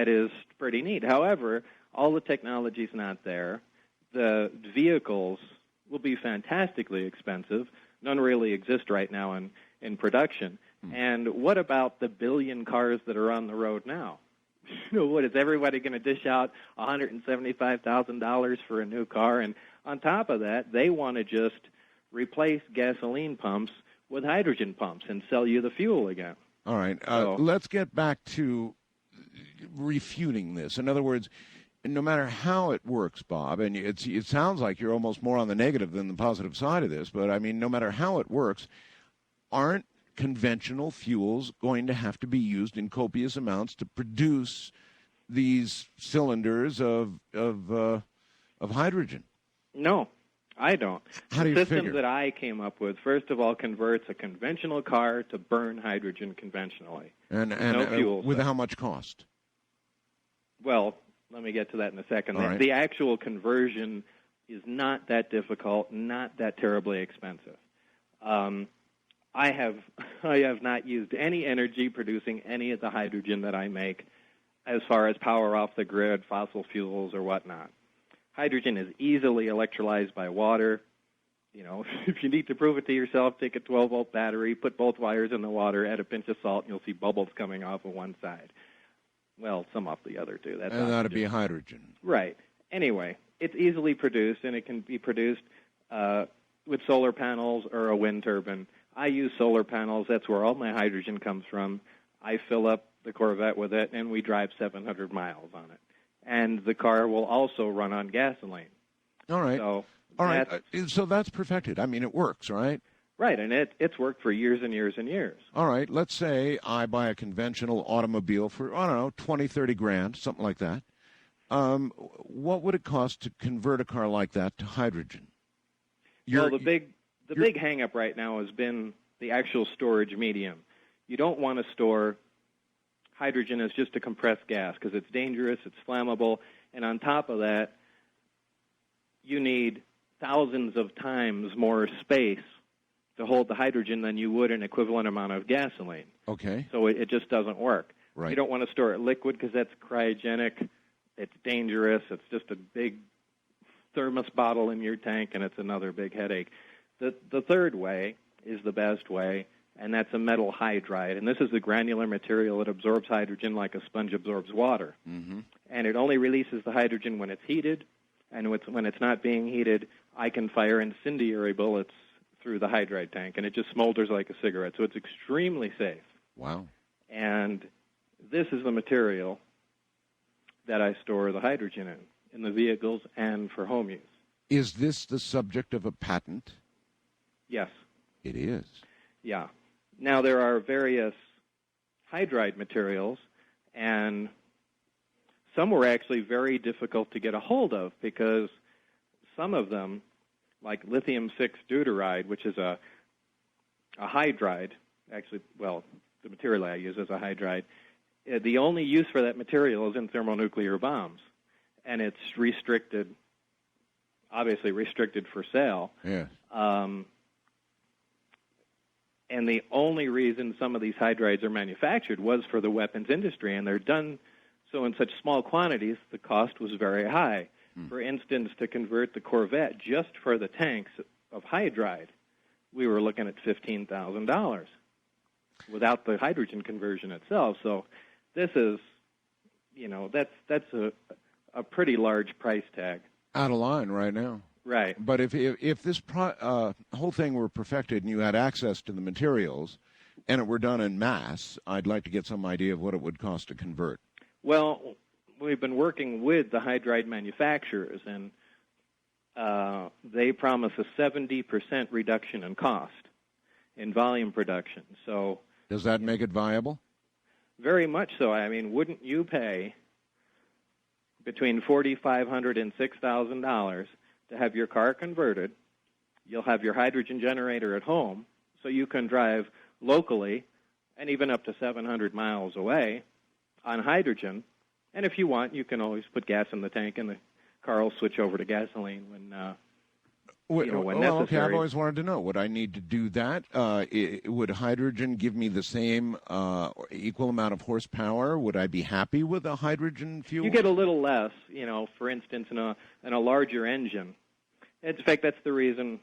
is pretty neat. However, all the technology's not there. The vehicles will be fantastically expensive. None really exist right now in production. And what about the billion cars that are on the road now? What, is everybody going to dish out $175,000 for a new car? And on top of that, they want to just replace gasoline pumps with hydrogen pumps and sell you the fuel again. All right. Let's get back to refuting this. In other words, no matter how it works, Bob, and it sounds like you're almost more on the negative than the positive side of this, but I mean, no matter how it works, aren't conventional fuels going to have to be used in copious amounts to produce these cylinders of hydrogen? No, I don't. How do you the system figure? that I came up with, first of all, converts a conventional car to burn hydrogen conventionally. And no fuel with cell. how much cost? Well, let me get to that in a second. All right. The actual conversion is not that difficult, not that terribly expensive. I have not used any energy producing any of the hydrogen that I make as far as power off the grid, fossil fuels, or whatnot. Hydrogen is easily electrolyzed by water. You know, if you need to prove it to yourself, take a 12-volt battery, put both wires in the water, add a pinch of salt, and you'll see bubbles coming off of one side. Well, some off the other, too. That's And that'd be hydrogen. Right. Anyway, it's easily produced, and it can be produced with solar panels or a wind turbine. I use solar panels. That's where all my hydrogen comes from. I fill up the Corvette with it, and we drive 700 miles on it. And the car will also run on gasoline. All right. So all right. So that's perfected. I mean, it works, right? Right, and it's worked for years and years and years. All right. Let's say I buy a conventional automobile for, I don't know, 20, 30 grand, something like that. What would it cost to convert a car like that to hydrogen? Well, the big hang-up right now has been the actual storage medium. You don't want to store hydrogen as just a compressed gas because it's dangerous, it's flammable, and on top of that, you need thousands of times more space to hold the hydrogen than you would an equivalent amount of gasoline. Okay. So it just doesn't work. Right. You don't want to store it liquid because that's cryogenic. It's dangerous. It's just a big thermos bottle in your tank, and it's another big headache. The third way is the best way, and that's a metal hydride. And this is the granular material that absorbs hydrogen like a sponge absorbs water. Mm-hmm. And it only releases the hydrogen when it's heated, and when it's not being heated, I can fire incendiary bullets through the hydride tank, and it just smolders like a cigarette. So it's extremely safe. Wow. And this is the material that I store the hydrogen in the vehicles and for home use. Is this the subject of a patent? Yes. It is. Yeah. Now, there are various hydride materials, and some were actually very difficult to get a hold of because some of them, like lithium-6 deuteride, which is a hydride, actually, well, the material I use is a hydride, the only use for that material is in thermonuclear bombs, and it's restricted, obviously restricted for sale. Yes. And the only reason some of these hydrides are manufactured was for the weapons industry, and they're done so in such small quantities, the cost was very high. For instance, to convert the Corvette just for the tanks of hydride, we were looking at $15,000 without the hydrogen conversion itself. So this is, that's a pretty large price tag. Out of line right now. Right. But if this whole thing were perfected and you had access to the materials and it were done in mass, I'd like to get some idea of what it would cost to convert. Well, we've been working with the hydride manufacturers, and they promise a 70% reduction in cost in volume production. So, does that make it viable? Very much so. I mean, wouldn't you pay between $4,500 and $6,000 to have your car converted? You'll have your hydrogen generator at home, so you can drive locally and even up to 700 miles away on hydrogen. And if you want, you can always put gas in the tank, and the car will switch over to gasoline when when well, okay, I've necessary. always wanted to know, would I need to do that? Would hydrogen give me the same equal amount of horsepower? Would I be happy with a hydrogen fuel? You get a little less, for instance, in a larger engine. In fact, that's the reason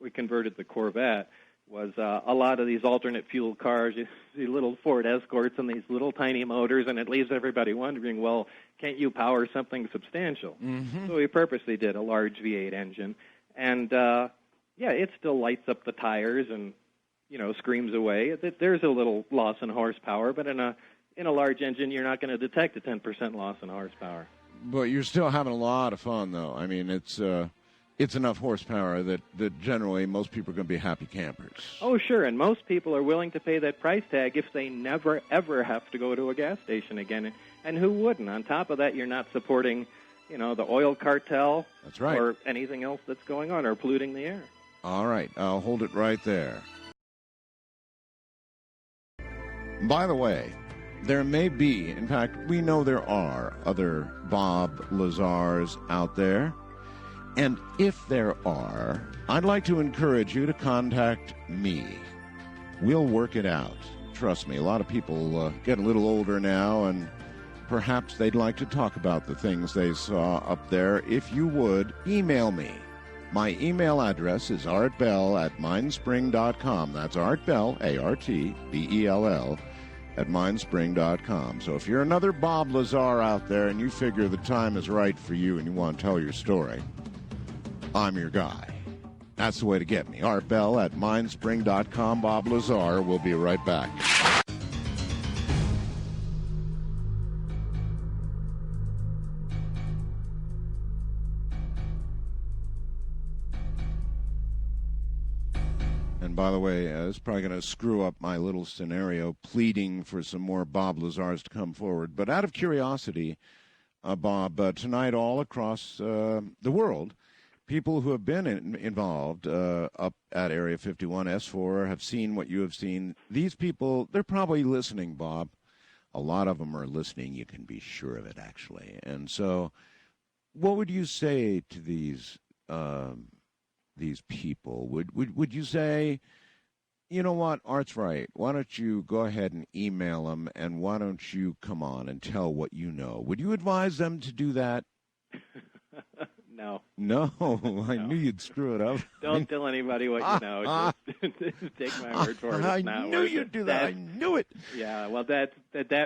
we converted the Corvette. Was a lot of these alternate fuel cars, you see little Ford Escorts and these little tiny motors, and it leaves everybody wondering, well, can't you power something substantial? Mm-hmm. So we purposely did a large V8 engine, and it still lights up the tires and screams away. There's a little loss in horsepower, but in a large engine, you're not going to detect a 10% loss in horsepower. But you're still having a lot of fun, though. I mean, it's enough horsepower that generally most people are going to be happy campers. Oh, sure, and most people are willing to pay that price tag if they never, ever have to go to a gas station again. And who wouldn't? On top of that, you're not supporting, the oil cartel. That's right. Or anything else that's going on or polluting the air. All right, I'll hold it right there. By the way, there may be, in fact, we know there are other Bob Lazars out there. And if there are, I'd like to encourage you to contact me. We'll work it out. Trust me, a lot of people get a little older now, and perhaps they'd like to talk about the things they saw up there. If you would, email me. My email address is artbell@mindspring.com. That's artbell, ARTBELL, at mindspring.com. So if you're another Bob Lazar out there and you figure the time is right for you and you want to tell your story, I'm your guy. That's the way to get me. artbell@mindspring.com. Bob Lazar. We'll be right back. And by the way, it's probably going to screw up my little scenario pleading for some more Bob Lazars to come forward. But out of curiosity, Bob, tonight all across the world, people who have been involved up at Area 51 S4 have seen what you have seen. These people, they're probably listening, Bob. A lot of them are listening. You can be sure of it, actually. And so what would you say to these people? Would you say, you know what, Art's right. Why don't you go ahead and email them, and why don't you come on and tell what you know? Would you advise them to do that? No. No, I knew you'd screw it up. Don't tell anybody what you know. Just take my word for it. I It's not knew worth you'd it. do that. I knew it. Yeah, well, that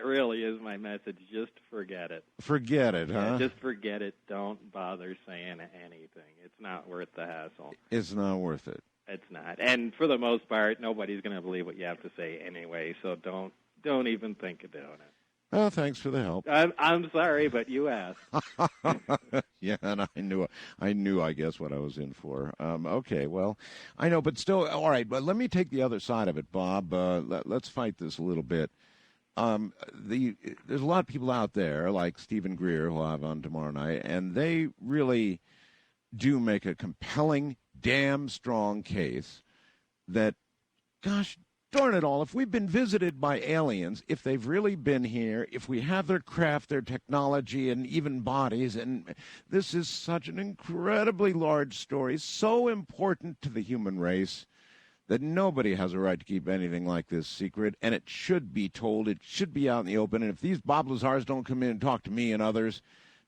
really is my message. Just forget it. Forget it, huh? Yeah, just forget it. Don't bother saying anything. It's not worth the hassle. It's not worth it. It's not. And for the most part, nobody's going to believe what you have to say anyway, so don't even think of doing it. Oh, thanks for the help. I'm sorry, but you asked. Yeah, and I knew, I guess, what I was in for. Okay, well, I know, but still, all right, but let me take the other side of it, Bob. Let's fight this a little bit. There's a lot of people out there, like Stephen Greer, who I'll have on tomorrow night, and they really do make a compelling, damn strong case that, gosh, darn it all, if we've been visited by aliens, if they've really been here, if we have their craft, their technology, and even bodies, and this is such an incredibly large story, so important to the human race, that nobody has a right to keep anything like this secret, and it should be told, it should be out in the open, and if these Bob Lazars don't come in and talk to me and others,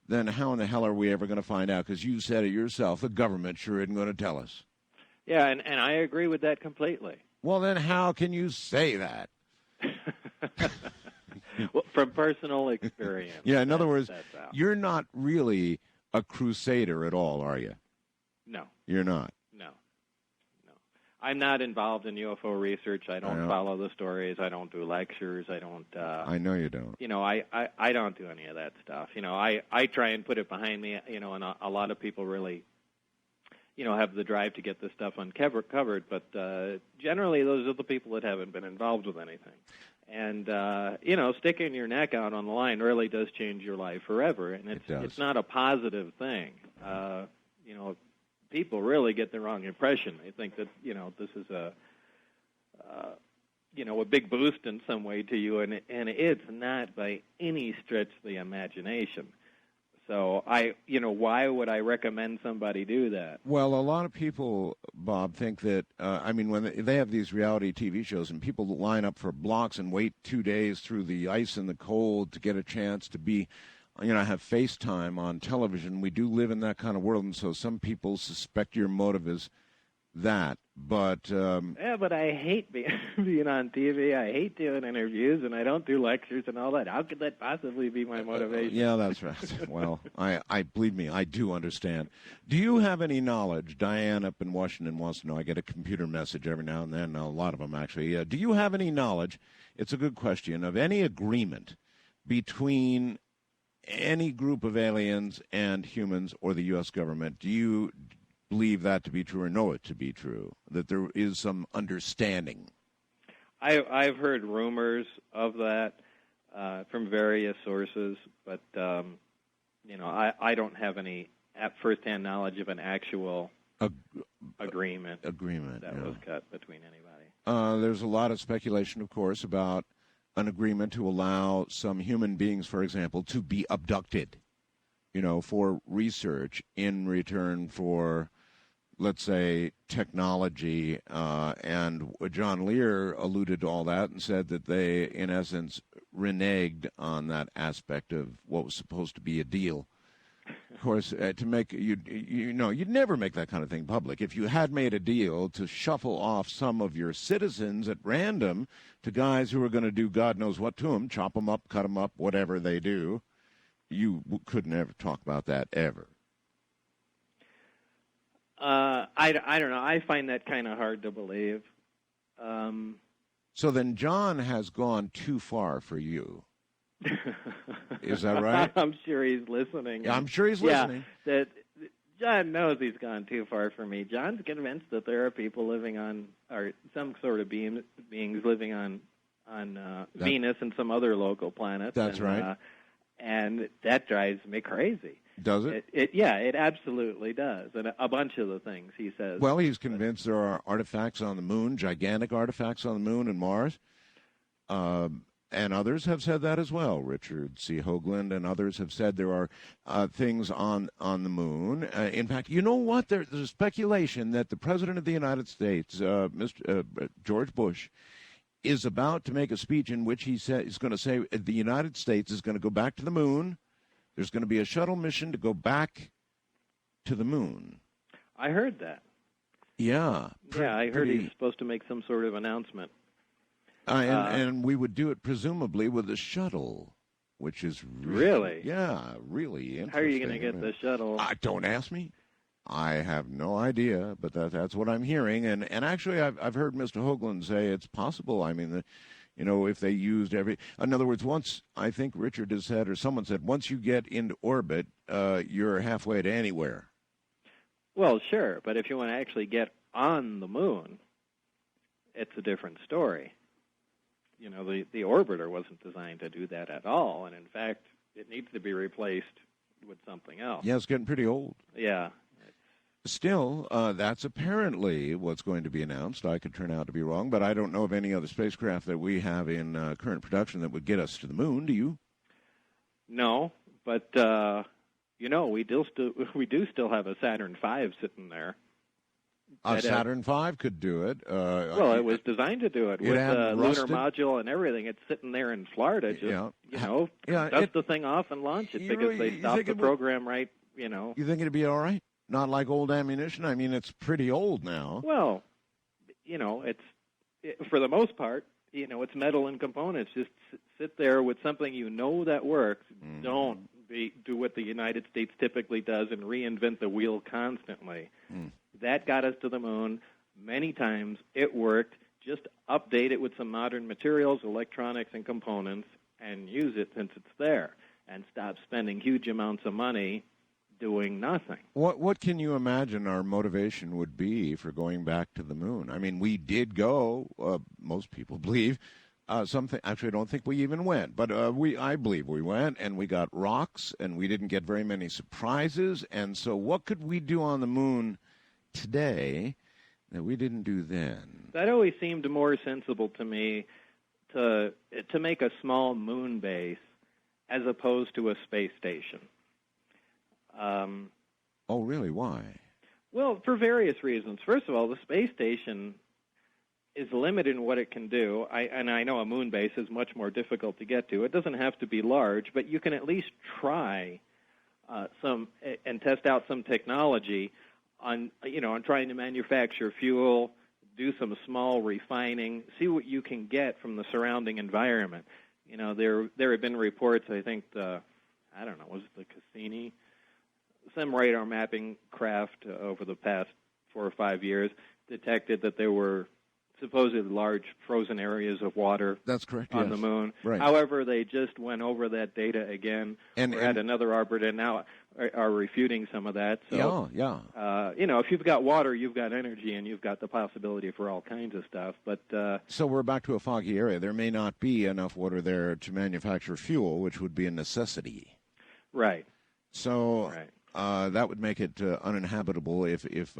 then how in the hell are we ever going to find out? Because you said it yourself, the government sure isn't going to tell us. Yeah, and I agree with that completely. Well, then how can you say that? Well, from personal experience. Yeah, in other words, that's you're not really a crusader at all, are you? No. You're not. No. I'm not involved in UFO research. I don't follow the stories. I don't do lectures. I don't. I know you don't. I don't do any of that stuff. I try and put it behind me. And a lot of people really, have the drive to get this stuff uncovered. But generally, those are the people that haven't been involved with anything. And sticking your neck out on the line really does change your life forever. And it's not a positive thing. People really get the wrong impression. They think that this is a big boost in some way to you, and it's not by any stretch of the imagination. So why would I recommend somebody do that? Well, a lot of people, Bob, think that, when they have these reality TV shows and people line up for blocks and wait 2 days through the ice and the cold to get a chance to be, have FaceTime on television. We do live in that kind of world, and so some people suspect your motive is that. But but I hate being on TV. I hate doing interviews, and I don't do lectures and all that. How could that possibly be my motivation? Yeah, that's right. Well, I believe me, I do understand. Do you have any knowledge? Diane up in Washington wants to know. I get a computer message every now and then, a lot of them actually. Do you have any knowledge, it's a good question, of any agreement between any group of aliens and humans or the U.S. government? Do you believe that to be true or know it to be true, that there is some understanding? I've heard rumors of that from various sources, but I don't have any firsthand knowledge of an actual agreement that was cut between anybody. There's a lot of speculation, of course, about an agreement to allow some human beings, for example, to be abducted, for research in return for, let's say, technology, and John Lear alluded to all that and said that they, in essence, reneged on that aspect of what was supposed to be a deal. Of course, to make you'd never make that kind of thing public. If you had made a deal to shuffle off some of your citizens at random to guys who are going to do God knows what to them, chop them up, cut them up, whatever they do, you could never talk about that ever. I don't know. I find that kind of hard to believe. So then John has gone too far for you. Is that right? I'm sure he's listening. Yeah, I'm sure he's listening. Yeah, John knows he's gone too far for me. John's convinced that there are people living on, or some sort of beings living on Venus and some other local planets. That's right. And that drives me crazy. Does it? It absolutely does. And a bunch of the things he says. Well, he's convinced there are artifacts on the moon, gigantic artifacts on the moon and Mars. And others have said that as well. Richard C. Hoagland and others have said there are things on the moon. In fact, you know what? There's a speculation that the President of the United States, George Bush, is about to make a speech in which he's going to say the United States is going to go back to the moon. There's going to be a shuttle mission to go back to the moon. I heard that. Yeah. I heard he's supposed to make some sort of announcement. And we would do it presumably with a shuttle, which is really interesting. How are you going to get the shuttle? Don't ask me. I have no idea, but that's what I'm hearing. And actually, I've heard Mr. Hoagland say it's possible. I mean, if they used in other words, once, I think Richard has said, or someone said, once you get into orbit, you're halfway to anywhere. Well, sure, but if you want to actually get on the moon, it's a different story. The orbiter wasn't designed to do that at all, and in fact, it needs to be replaced with something else. Yeah, it's getting pretty old. Yeah. Still, that's apparently what's going to be announced. I could turn out to be wrong, but I don't know of any other spacecraft that we have in current production that would get us to the moon. Do you? No, but we do still have a Saturn V sitting there. A Saturn V could do it. Well, it was designed to do it with the lunar module and everything. It's sitting there in Florida. Dust the thing off and launch it because they stopped the program right. You think it'd be all right? Not like old ammunition? I mean, it's pretty old now. Well, for the most part, it's metal and components. Just sit there with something that works. Mm. Don't do what the United States typically does and reinvent the wheel constantly. Mm. That got us to the moon many times. It worked. Just update it with some modern materials, electronics, and components, and use it since it's there. And stop spending huge amounts of money doing nothing. What can you imagine our motivation would be for going back to the moon? I mean, we did go, most people believe. Actually, I don't think we even went, but I believe we went, and we got rocks, and we didn't get very many surprises. And so what could we do on the moon today that we didn't do then? That always seemed more sensible to me to make a small moon base as opposed to a space station. Oh, really? Why? Well, for various reasons. First of all, the space station is limited in what it can do. I know a moon base is much more difficult to get to. It doesn't have to be large, but you can at least try some and test out some technology on trying to manufacture fuel, do some small refining, see what you can get from the surrounding environment. There have been reports. I think I don't know, was it the Cassini? Some radar mapping craft over the past 4 or 5 years detected that there were supposedly large frozen areas of water. That's correct. On yes. the moon. Right. However, they just went over that data again. And had another orbiter and now are refuting some of that. So, yeah. If you've got water, you've got energy, and you've got the possibility for all kinds of stuff. But so we're back to a foggy area. There may not be enough water there to manufacture fuel, which would be a necessity. Right. So. Right. That would make it uninhabitable if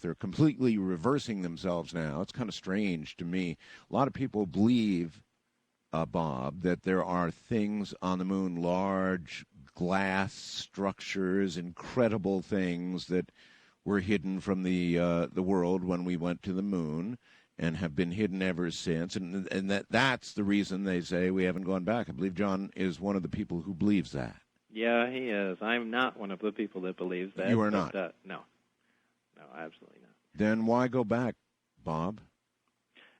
they're completely reversing themselves now. It's kind of strange to me. A lot of people believe, Bob, that there are things on the moon, large glass structures, incredible things that were hidden from the world when we went to the moon and have been hidden ever since. And that's the reason they say we haven't gone back. I believe John is one of the people who believes that. Yeah, he is. I'm not one of the people that believes that. You are not? No, absolutely not. Then why go back, Bob?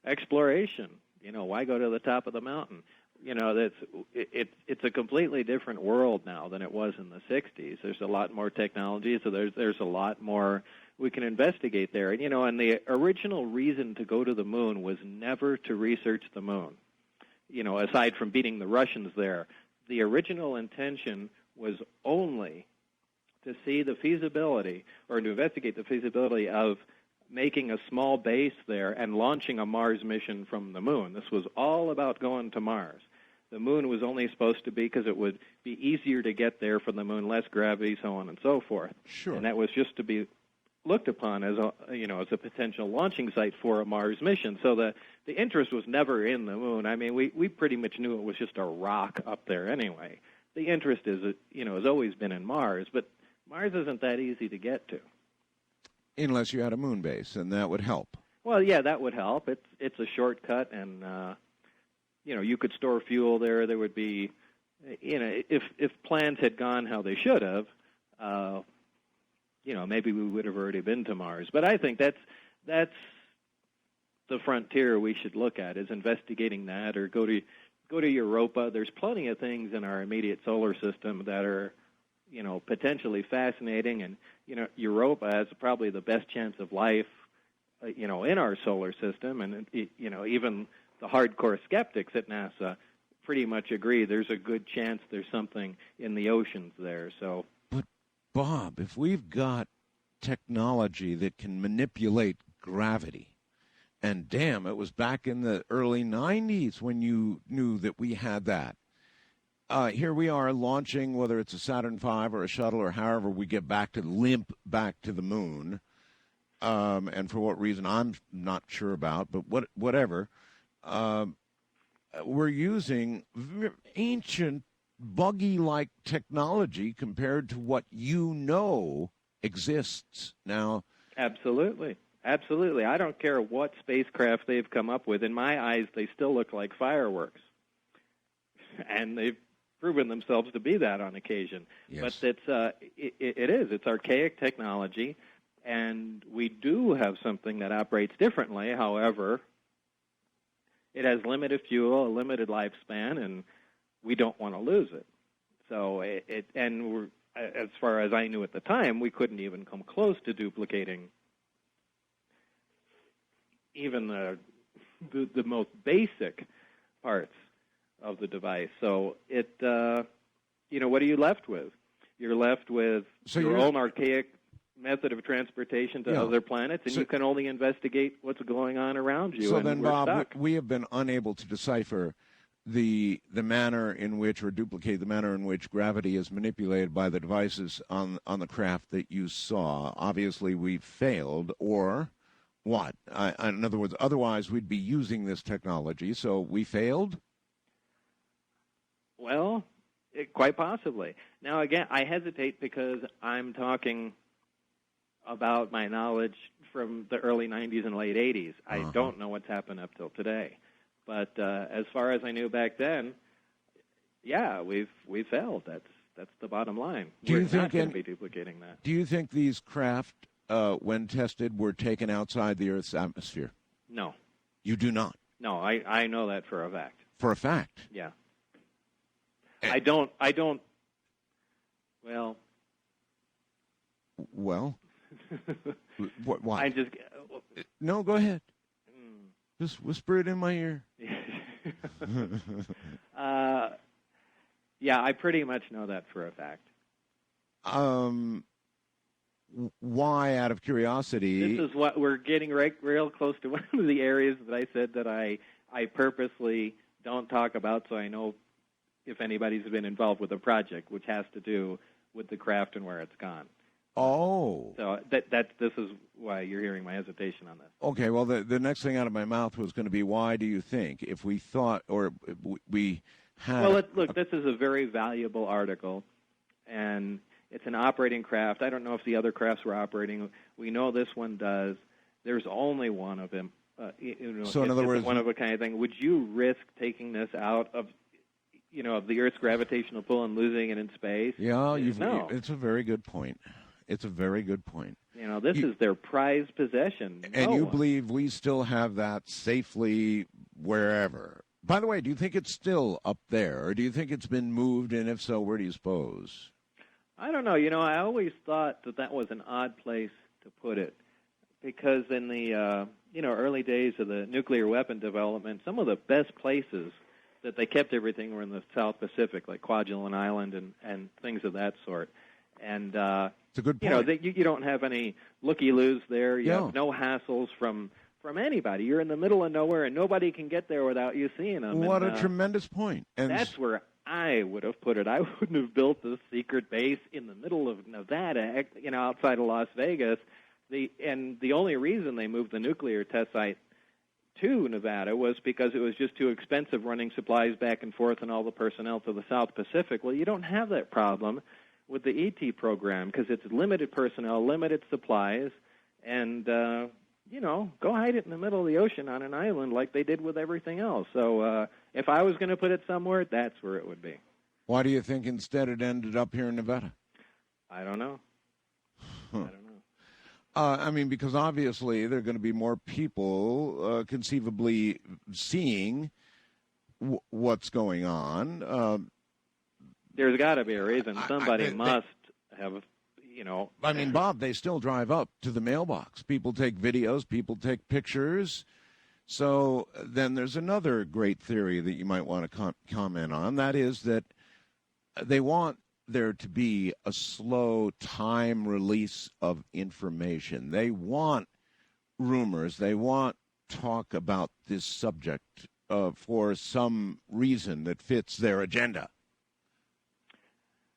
Exploration. Why go to the top of the mountain? It's a completely different world now than it was in the 60s. There's a lot more technology, so there's a lot more we can investigate there. And the original reason to go to the moon was never to research the moon. Aside from beating the Russians there, the original intention was only to see the feasibility or to investigate the feasibility of making a small base there and launching a Mars mission from the moon. This was all about going to Mars. The moon was only supposed to be because it would be easier to get there from the moon, less gravity, so on and so forth. Sure. And that was just to be looked upon as a potential launching site for a Mars mission. So the interest was never in the moon. I mean, we pretty much knew it was just a rock up there anyway. The interest has always been in Mars, but Mars isn't that easy to get to. Unless you had a moon base, and that would help. Well, yeah, that would help. It's a shortcut, and you could store fuel there. There would be, if plans had gone how they should have, maybe we would have already been to Mars. But I think that's the frontier we should look at, is investigating that, or go to Europa. There's plenty of things in our immediate solar system that are, potentially fascinating, and Europa has probably the best chance of life, in our solar system, and even the hardcore skeptics at NASA pretty much agree there's a good chance there's something in the oceans there. So, but Bob, if we've got technology that can manipulate gravity, and damn, it was back in the early 90s when you knew that we had that. Here we are launching, whether it's a Saturn V or a shuttle or however we get back to the moon. And for what reason, I'm not sure about, but whatever. We're using ancient, buggy-like technology compared to what exists now. Absolutely. Absolutely. I don't care what spacecraft they've come up with. In my eyes, they still look like fireworks. And they've proven themselves to be that on occasion. Yes. But it is. It's archaic technology, and we do have something that operates differently. However, it has limited fuel, a limited lifespan, and we don't want to lose it. So as far as I knew at the time, we couldn't even come close to duplicating even the most basic parts of the device. So what are you left with? You're left with your own archaic method of transportation to other planets, and you can only investigate what's going on around you. So and then, we're Bob, stuck. we have been unable to decipher the manner in which, or duplicate the manner in which gravity is manipulated by the devices on the craft that you saw. Obviously, we failed, or what? In other words, otherwise we'd be using this technology. So we failed? Well, Quite possibly. Now, again, I hesitate because I'm talking about my knowledge from the early 90s and late 80s. I don't know what's happened up till today. But as far as I knew back then, yeah, we've failed. That's the bottom line. We're not going to be duplicating that. Do you think these craft, when tested, were taken outside the Earth's atmosphere? No. You do not? No, I know that for a fact. For a fact? Yeah. I don't, well. Well? Why? I just. No, go ahead. Just whisper it in my ear. Yeah, I pretty much know that for a fact. Why, out of curiosity? This is what we're getting real close to one of the areas that I said that I purposely don't talk about, so I know if anybody's been involved with a project, which has to do with the craft and where it's gone. Oh. So this is why you're hearing my hesitation on this. Okay, well, the next thing out of my mouth was going to be, why do you think, if we thought, or we had... Well, look, this is a very valuable article, and it's an operating craft. I don't know if the other crafts were operating. We know this one does. There's only one of them. So in other words, one of a kind of thing. Would you risk taking this out of, of the Earth's gravitational pull and losing it in space? Yeah, no. It's a very good point. It's a very good point. This is their prized possession. And you believe we still have that safely wherever. By the way, do you think it's still up there, or do you think it's been moved, and if so, where do you suppose? I don't know. I always thought that was an odd place to put it, because in the early days of the nuclear weapon development, some of the best places that they kept everything were in the South Pacific, like Kwajalein Island and things of that sort. And it's a good point. You don't have any looky-loos there. You have no hassles from anybody. You're in the middle of nowhere, and nobody can get there without you seeing them. What a tremendous point. And that's where I would have put it. I wouldn't have built this secret base in the middle of Nevada, outside of Las Vegas. The only reason they moved the nuclear test site to Nevada was because it was just too expensive running supplies back and forth and all the personnel to the South Pacific. Well, you don't have that problem with the ET program because it's limited personnel, limited supplies, and, go hide it in the middle of the ocean on an island like they did with everything else. So if I was going to put it somewhere, that's where it would be. Why do you think instead it ended up here in Nevada? I don't know. I don't know. Because obviously there are going to be more people conceivably seeing what's going on. There's got to be a reason. Somebody must have, Bob, they still drive up to the mailbox. People take videos. People take pictures. So then there's another great theory that you might want to comment on. That is that they want there to be a slow time release of information. They want rumors. They want talk about this subject for some reason that fits their agenda.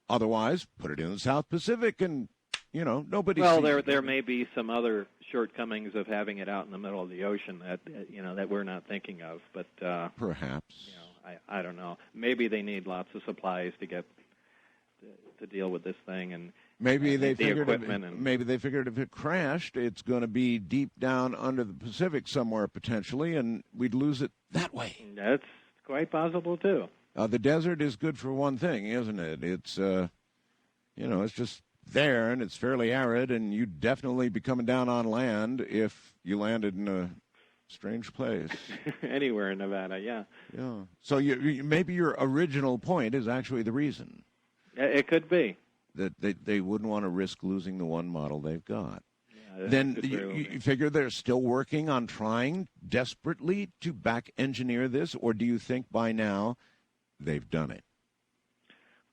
Otherwise, put it in the South Pacific and, nobody sees it. There may be some other shortcomings of having it out in the middle of the ocean that we're not thinking of. But perhaps. I don't know. Maybe they need lots of supplies to deal with this thing, and maybe they figured equipment if it crashed, it's going to be deep down under the Pacific somewhere potentially, and we'd lose it that way. That's quite possible too. The desert is good for one thing, isn't it? It's it's just there, and it's fairly arid, and you'd definitely be coming down on land if you landed in a strange place. Anywhere in Nevada, yeah. Yeah. So maybe your original point is actually the reason. It could be. That they wouldn't want to risk losing the one model they've got. Yeah, then you figure they're still working on trying desperately to back engineer this, or do you think by now they've done it?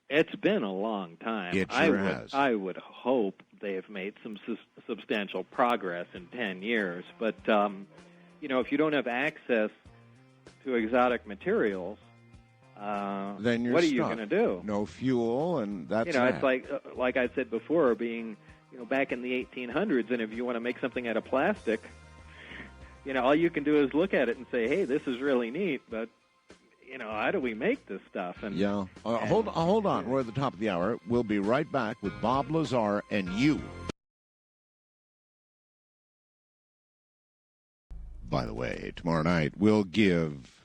It's been a long time. It sure has. I would hope they have made some substantial progress in 10 years. But, if you don't have access to exotic materials, then you're what are stuck. you going to do? No fuel, and that's it's like I said before, being back in the 1800s, and if you want to make something out of plastic, all you can do is look at it and say, hey, this is really neat, but how do we make this stuff? And Yeah. Hold on. We're at the top of the hour. We'll be right back with Bob Lazar and you. By the way, tomorrow night we'll give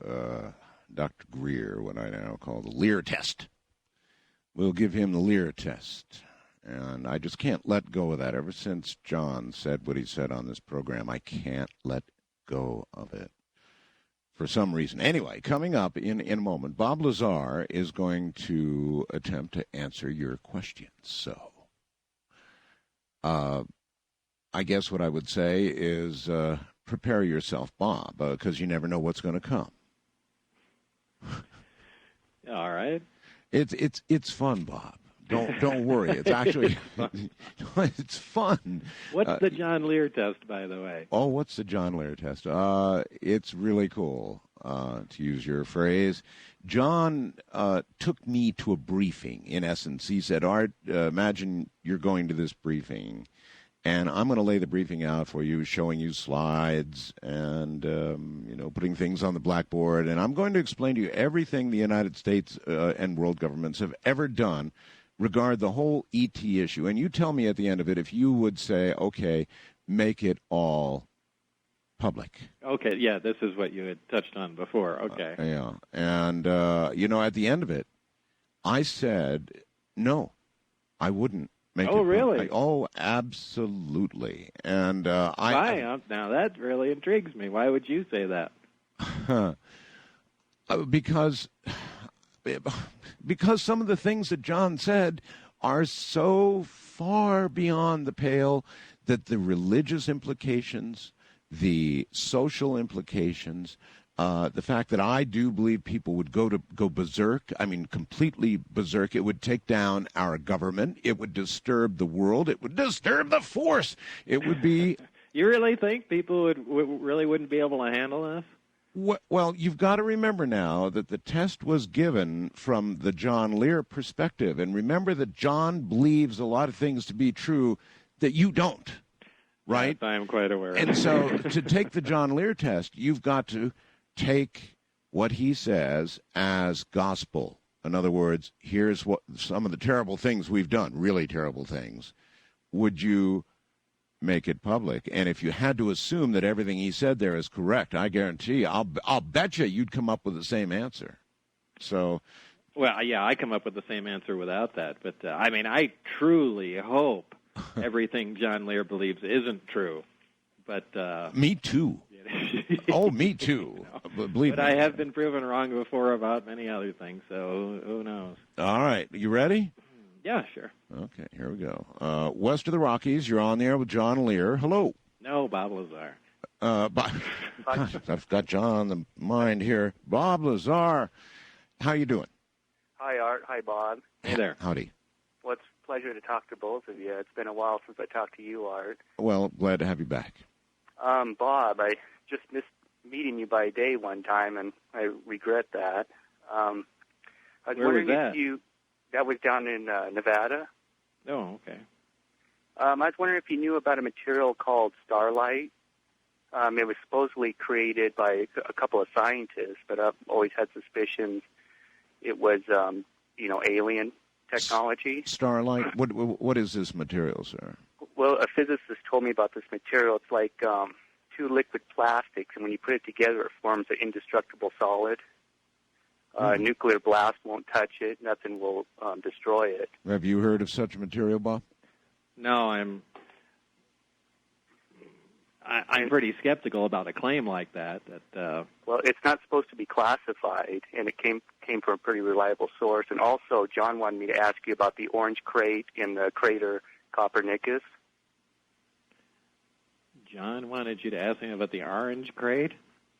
Dr. Greer what I now call the Lear test. We'll give him the Lear test. And I just can't let go of that. Ever since John said what he said on this program, I can't let go of it for some reason. Anyway, coming up in a moment, Bob Lazar is going to attempt to answer your questions. So I guess what I would say is prepare yourself, Bob, because you never know what's going to come. all right. It's fun, Bob. Don't worry. It's actually it's fun. What's the John Lear test, by the way? Oh, what's the John Lear test? It's really cool, to use your phrase. John took me to a briefing, in essence. He said, Art, imagine you're going to this briefing, and I'm going to lay the briefing out for you, showing you slides and, putting things on the blackboard, and I'm going to explain to you everything the United States and world governments have ever done regard the whole ET issue. And you tell me at the end of it if you would say, okay, make it all public. Okay, yeah, this is what you had touched on before. Okay. Yeah. And, at the end of it, I said, no, I wouldn't make it public. Really? Oh, absolutely. And Why? Now, that really intrigues me. Why would you say that? Because some of the things that John said are so far beyond the pale that the religious implications, the social implications, the fact that I do believe people would go berserk, completely berserk. It would take down our government. It would disturb the world. It would disturb the force. It would be... You really think people wouldn't be able to handle this? Well, you've got to remember now that the test was given from the John Lear perspective. And remember that John believes a lot of things to be true that you don't, right? Yes, I am quite aware of And that. so to take the John Lear test, you've got to take what he says as gospel. In other words, here's what some of the terrible things we've done, really terrible things. Would you make it public? And if you had to assume that everything he said there is correct, I guarantee you, I'll bet you'd come up with the same answer. So, well, yeah, I come up with the same answer without that. But I truly hope everything John Lear believes isn't true. But me too. Oh, me too. Believe me. But I have been proven wrong before about many other things. So who knows? All right, you ready? Yeah, sure. Okay, here we go. West of the Rockies, you're on there with John Lear. Hello. No, Bob Lazar. I've got John on the mind here. Bob Lazar, how you doing? Hi, Art. Hi, Bob. Hey there. Howdy. Well, it's a pleasure to talk to both of you. It's been a while since I talked to you, Art. Well, glad to have you back. Bob, I just missed meeting you by day one time, and I regret that. I was Where was wondering that? That was down in Nevada. Oh, okay. I was wondering if you knew about a material called starlight. It was supposedly created by a couple of scientists, but I've always had suspicions it was, alien technology. Starlight, what is this material, sir? Well, a physicist told me about this material. It's like two liquid plastics, and when you put it together, it forms an indestructible solid. Nuclear blast won't touch it. Nothing will destroy it. Have you heard of such material, Bob? No, I'm pretty skeptical about a claim like that. Well, it's not supposed to be classified, and it came from a pretty reliable source. And also, John wanted me to ask you about the orange crate in the crater Copernicus. John wanted you to ask him about the orange crate?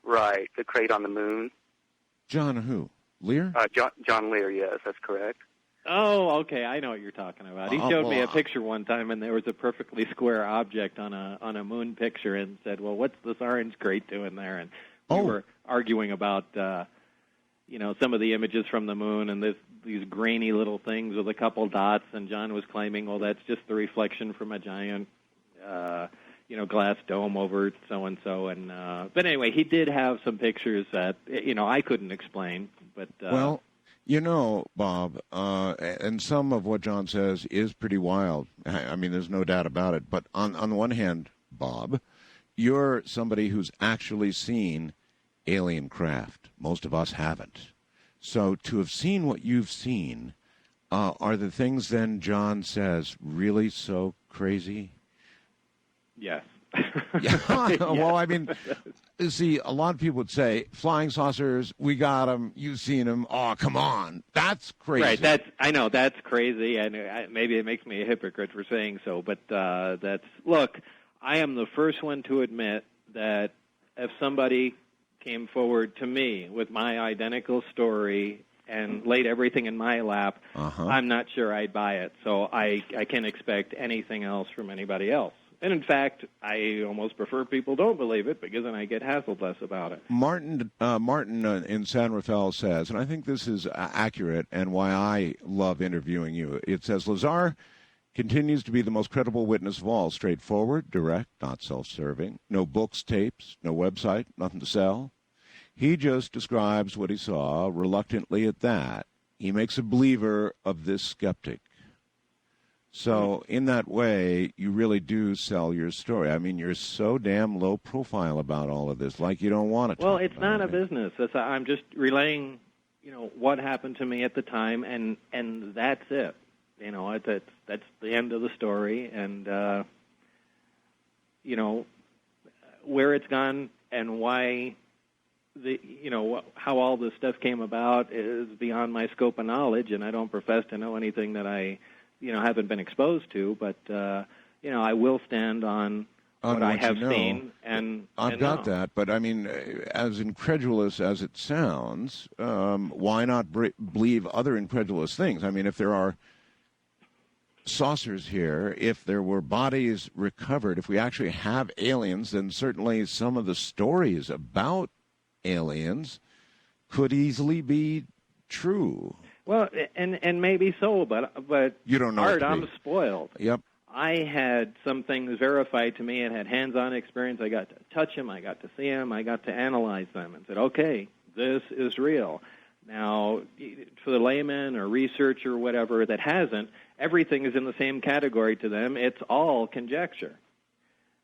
Right, the crate on the moon. John who? Lear? John Lear, yes, that's correct. Oh, okay, I know what you're talking about. He showed me a picture one time, and there was a perfectly square object on a moon picture, and said, "Well, what's this orange crate doing there?" And we were arguing about, some of the images from the moon and these grainy little things with a couple dots, and John was claiming, "Well, that's just the reflection from a giant, glass dome over so and so." And but anyway, he did have some pictures that I couldn't explain, But Well, you know, Bob, and some of what John says is pretty wild. I mean, there's no doubt about it. But on the one hand, Bob, you're somebody who's actually seen alien craft. Most of us haven't. So to have seen what you've seen, are the things then John says really so crazy? yes. Yeah. Well, I mean, see, a lot of people would say, flying saucers, we got them, you've seen them. Oh, come on. That's crazy. Right. I know that's crazy, and maybe it makes me a hypocrite for saying so. But look. I am the first one to admit that if somebody came forward to me with my identical story and laid everything in my lap, I'm not sure I'd buy it. So I can't expect anything else from anybody else. And in fact, I almost prefer people don't believe it because then I get hassled less about it. Martin in San Rafael says, and I think this is accurate and why I love interviewing you. It says, Lazar continues to be the most credible witness of all. Straightforward, direct, not self-serving. No books, tapes, no website, nothing to sell. He just describes what he saw, reluctantly at that. He makes a believer of this skeptic. So in that way, you really do sell your story. I mean, you're so damn low profile about all of this, like you don't want to talk Well, it's about not a it. business. I'm just relaying, what happened to me at the time, and that's it. That's the end of the story, and where it's gone and why how all this stuff came about is beyond my scope of knowledge, and I don't profess to know anything that I haven't been exposed to, but I will stand on what I have seen, and I've got that, but I mean, as incredulous as it sounds, why not believe other incredulous things? I mean, if there are saucers here, if there were bodies recovered, if we actually have aliens, then certainly some of the stories about aliens could easily be true. Well, and maybe so, but you don't know. Art, I'm spoiled. Yep. I had some things verified to me and had hands-on experience. I got to touch them, I got to see them, I got to analyze them, and said, okay, this is real. Now, for the layman or researcher or whatever that hasn't, everything is in the same category to them. It's all conjecture.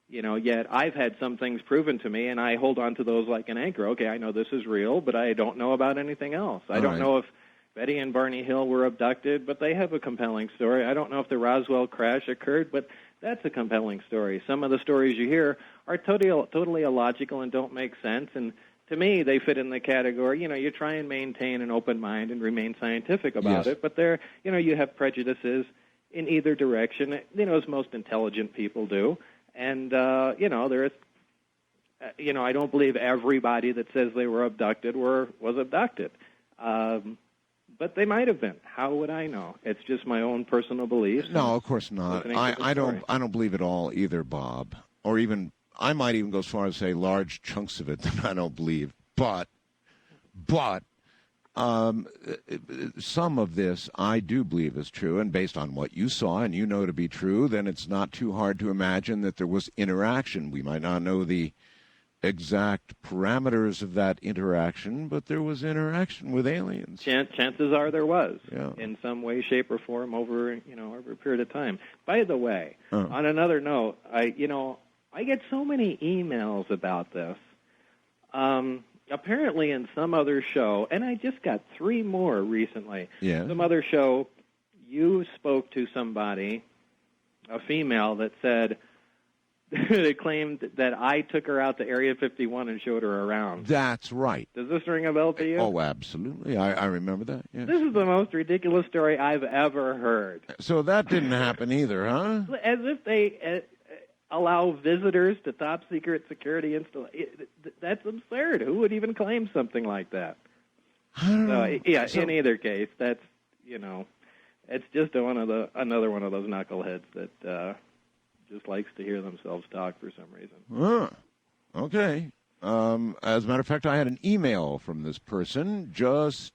Yet I've had some things proven to me, and I hold on to those like an anchor. Okay, I know this is real, but I don't know about anything else. I don't know if Betty and Barney Hill were abducted, but they have a compelling story. I don't know if the Roswell crash occurred, but that's a compelling story. Some of the stories you hear are totally illogical and don't make sense, and to me, they fit in the category, you try and maintain an open mind and remain scientific about it, but you have prejudices in either direction, as most intelligent people do. And, there is, I don't believe everybody that says they were abducted was abducted. But they might have been. How would I know? It's just my own personal beliefs. No, of course not. I don't believe it all either, Bob. Or even, I might even go as far as say large chunks of it that I don't believe. But some of this I do believe is true, and based on what you saw and you know to be true, then it's not too hard to imagine that there was interaction. We might not know the exact parameters of that interaction, but there was interaction with aliens. Chances are there was, yeah, in some way, shape, or form over a period of time. By the way, on another note, I get so many emails about this. Apparently in some other show, and I just got 3 more recently. Yeah. Some other show, you spoke to somebody, a female, that said, they claimed that I took her out to Area 51 and showed her around. That's right. Does this ring a bell to you? Oh, absolutely. I remember that. Yes. This is the most ridiculous story I've ever heard. So that didn't happen either, huh? As if they allow visitors to top-secret security installations. That's absurd. Who would even claim something like that? I don't know. Yeah, So, in either case, that's, it's just another one of those knuckleheads that just likes to hear themselves talk for some reason. Okay. As a matter of fact, I had an email from this person just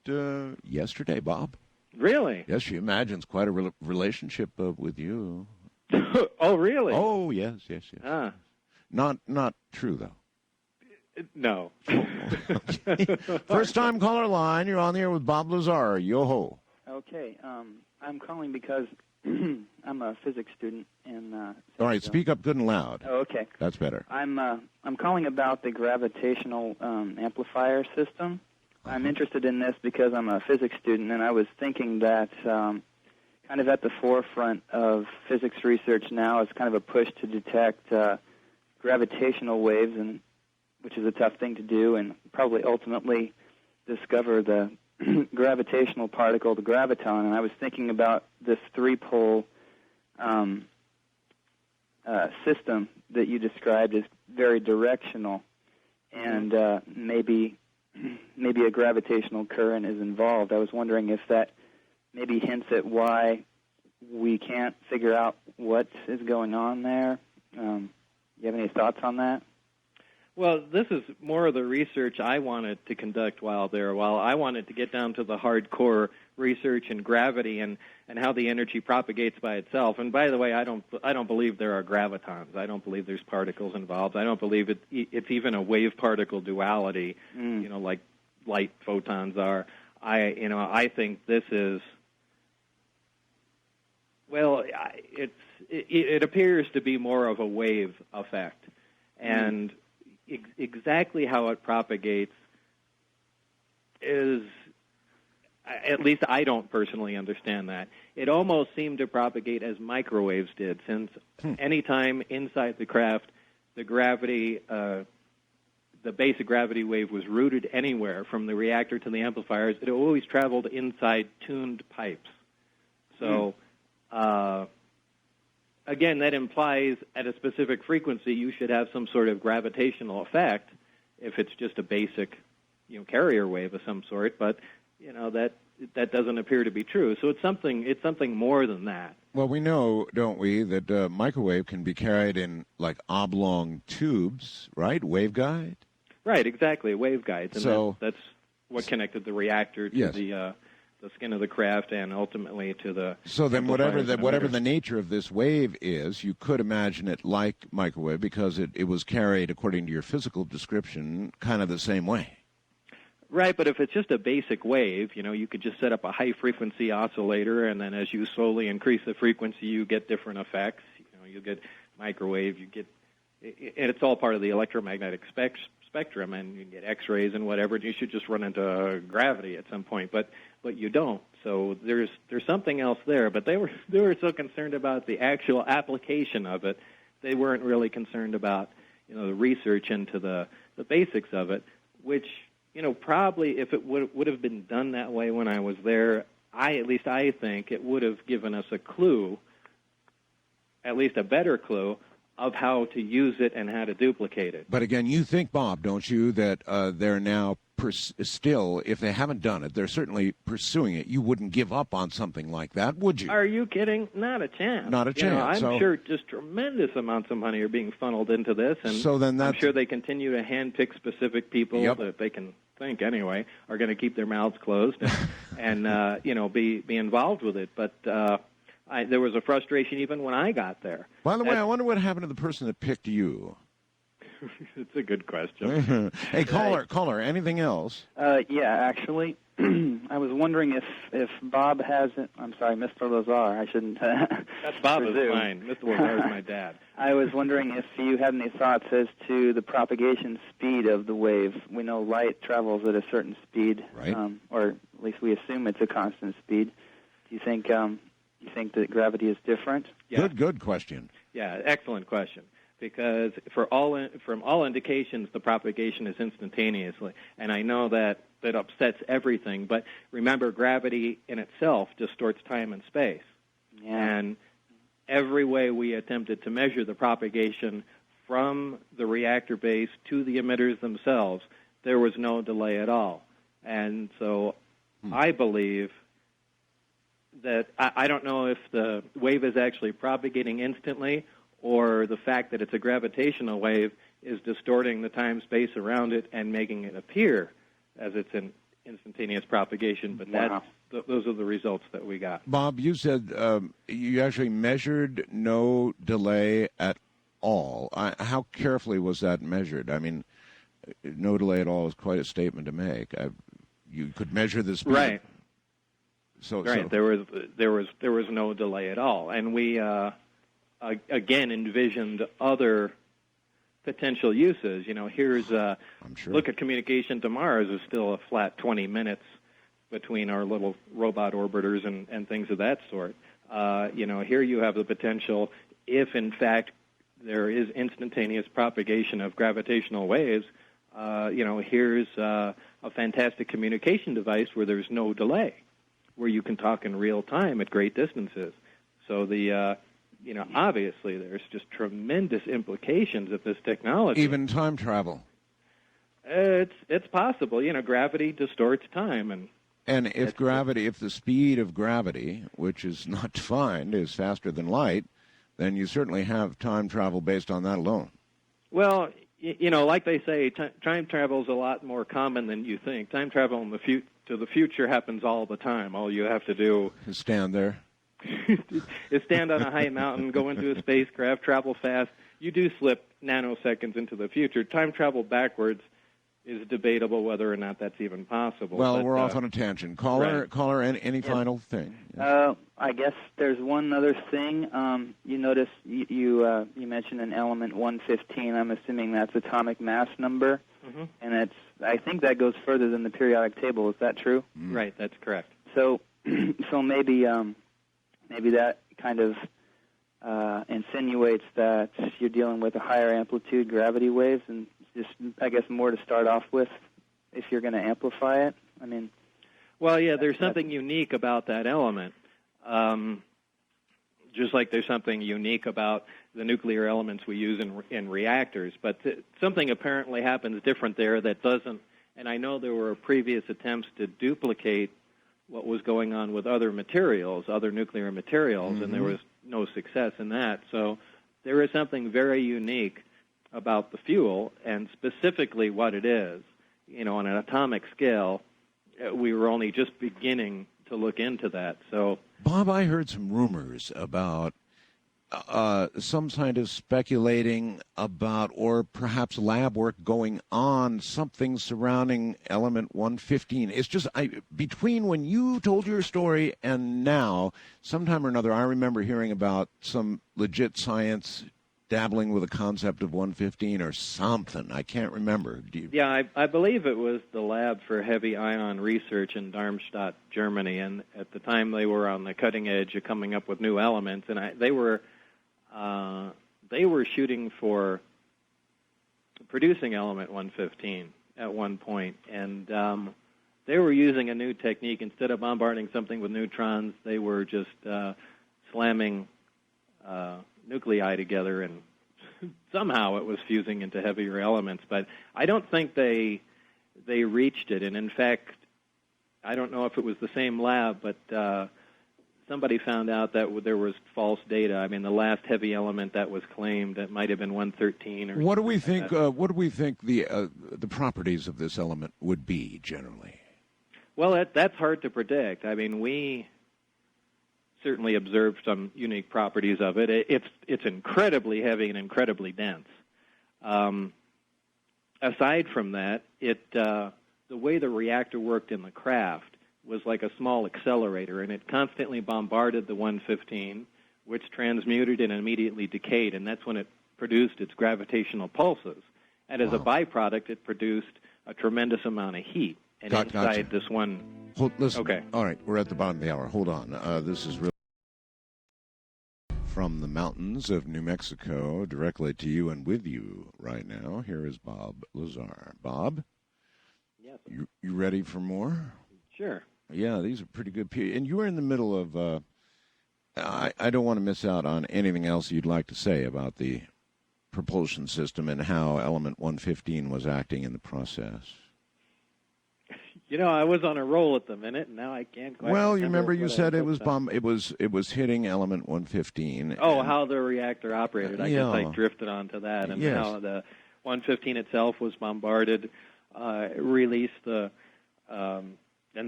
yesterday, Bob. Really? Yes, she imagines quite a relationship with you. Oh, really? Oh, yes. Ah. Not true, though. No. First time caller line. You're on the air with Bob Lazar. Yo-ho. Okay, I'm calling because I'm a physics student in. All right, speak up good and loud. Oh, okay. That's better. I'm calling about the gravitational amplifier system. I'm interested in this because I'm a physics student, and I was thinking that kind of at the forefront of physics research now is kind of a push to detect gravitational waves, and which is a tough thing to do, and probably ultimately discover the gravitational particle, the graviton. And I was thinking about this three-pole system that you described as very directional, and maybe a gravitational current is involved. I was wondering if that maybe hints at why we can't figure out what is going on there. You have any thoughts on that? Well, this is more of the research I wanted to conduct while there. While I wanted to get down to the hardcore research in gravity and how the energy propagates by itself. And by the way, I don't believe there are gravitons. I don't believe there's particles involved. I don't believe it's even a wave-particle duality, like light photons are. I think this is, well, it appears to be more of a wave effect. And exactly how it propagates is, at least I don't personally understand that. It almost seemed to propagate as microwaves did, since any time inside the craft, the gravity, the basic gravity wave was routed anywhere from the reactor to the amplifiers, it always traveled inside tuned pipes. So, again, that implies at a specific frequency you should have some sort of gravitational effect if it's just a basic, carrier wave of some sort. But that doesn't appear to be true. So it's something more than that. Well, we know, don't we, that microwave can be carried in like oblong tubes, right? Waveguide. Right, exactly, waveguides, and so that's what connected the reactor to the skin of the craft and ultimately to the. So then, whatever the nature of this wave is, you could imagine it like microwave because it was carried, according to your physical description, kind of the same way. Right, but if it's just a basic wave, you could just set up a high-frequency oscillator, and then as you slowly increase the frequency, you get different effects. You get microwave, and it's all part of the electromagnetic spectrum, and you get X-rays and whatever. You should just run into gravity at some point, but you don't. So there's something else there. But they were so concerned about the actual application of it, they weren't really concerned about the research into the basics of it, which. Probably if it would have been done that way when I was there, I think it would have given us a clue, at least a better clue, of how to use it and how to duplicate it. But again, you think, Bob, don't you, that they're now still, if they haven't done it, they're certainly pursuing it. You wouldn't give up on something like that, would you? Are you kidding? Not a chance. Not a chance. I'm sure just tremendous amounts of money are being funneled into this, and so then I'm sure they continue to handpick specific people that they can think anyway are going to keep their mouths closed and be involved with it. But there was a frustration even when I got there. By the way, I wonder what happened to the person that picked you. It's a good question. Hey, caller, anything else? Yeah, actually, I was wondering if Bob has it. I'm sorry, Mr. Lazar. I shouldn't. That's Bob is mine. Mr. Lazar is my dad. I was wondering if you had any thoughts as to the propagation speed of the wave. We know light travels at a certain speed, right? Or at least we assume it's a constant speed. Do you think that gravity is different? Yeah. Good question. Yeah, excellent question. Because from all indications, the propagation is instantaneously, and I know that upsets everything. But remember, gravity in itself distorts time and space, and every way we attempted to measure the propagation from the reactor base to the emitters themselves, there was no delay at all. And so, I believe that I don't know if the wave is actually propagating instantly, or the fact that it's a gravitational wave is distorting the time-space around it and making it appear as it's an instantaneous propagation. But those are the results that we got. Bob, you said you actually measured no delay at all. How carefully was that measured? I mean, no delay at all is quite a statement to make. You could measure the speed. Right. So There was no delay at all, and we again envisioned other potential uses. Here's I'm sure. look at communication to Mars is still a flat 20 minutes between our little robot orbiters and things of that sort. Here you have the potential, if in fact there is instantaneous propagation of gravitational waves, here's a fantastic communication device where there's no delay, where you can talk in real time at great distances. So obviously there's just tremendous implications of this technology. Even time travel. It's possible. Gravity distorts time, and if the speed of gravity, which is not defined, is faster than light, then you certainly have time travel based on that alone. Well, like they say, time travel is a lot more common than you think. Time travel to the future happens all the time. All you have to do is stand there. is stand on a high mountain, go into a spacecraft, travel fast. You do slip nanoseconds into the future. Time travel backwards is debatable whether or not that's even possible. Well, we're off on a tangent. Caller, any final thing? I guess there's one other thing. You notice you mentioned an element 115. I'm assuming that's atomic mass number, and I think that goes further than the periodic table. Is that true? Right, that's correct. So maybe that kind of insinuates that you're dealing with a higher amplitude gravity waves, and just, I guess, more to start off with if you're going to amplify it. Well, yeah, there's something unique about that element. Just like there's something unique about the nuclear elements we use in reactors. But something apparently happens different there that doesn't, and I know there were previous attempts to duplicate what was going on with other materials, other nuclear materials, and there was no success in that. So there is something very unique about the fuel, and specifically what it is. On an atomic scale, we were only just beginning to look into that. So, Bob, I heard some rumors about some scientists speculating about, or perhaps lab work going on, something surrounding element 115. It's just, between when you told your story and now, sometime or another, I remember hearing about some legit science dabbling with the concept of 115 or something. I can't remember. Yeah, I believe it was the Lab for Heavy Ion Research in Darmstadt, Germany, and at the time they were on the cutting edge of coming up with new elements, and they were shooting for producing element 115 at one point, and they were using a new technique. Instead of bombarding something with neutrons, they were just slamming nuclei together, and somehow it was fusing into heavier elements. But I don't think they reached it. And in fact, I don't know if it was the same lab, but somebody found out that there was false data. The last heavy element that was claimed, that might have been 113. Or what do we think? What do we think the properties of this element would be generally? Well, that's hard to predict. We certainly observed some unique properties of it. It's incredibly heavy and incredibly dense. Aside from that, the way the reactor worked in the craft was like a small accelerator, and it constantly bombarded the 115, which transmuted and immediately decayed, and that's when it produced its gravitational pulses. And as a byproduct, it produced a tremendous amount of heat. And inside this one... Listen. Okay. All right, we're at the bottom of the hour. Hold on. This is really from the mountains of New Mexico, directly to you and with you right now. Here is Bob Lazar. Bob? Yes. You ready for more? Sure. Yeah, these are pretty good. And you were in the middle of... I don't want to miss out on anything else you'd like to say about the propulsion system and how element 115 was acting in the process. I was on a roll at the minute, and now I can't quite. Well, you remember you said it was hitting element 115. Oh, how the reactor operated. I guess I drifted onto that, and how the 115 itself was bombarded, released in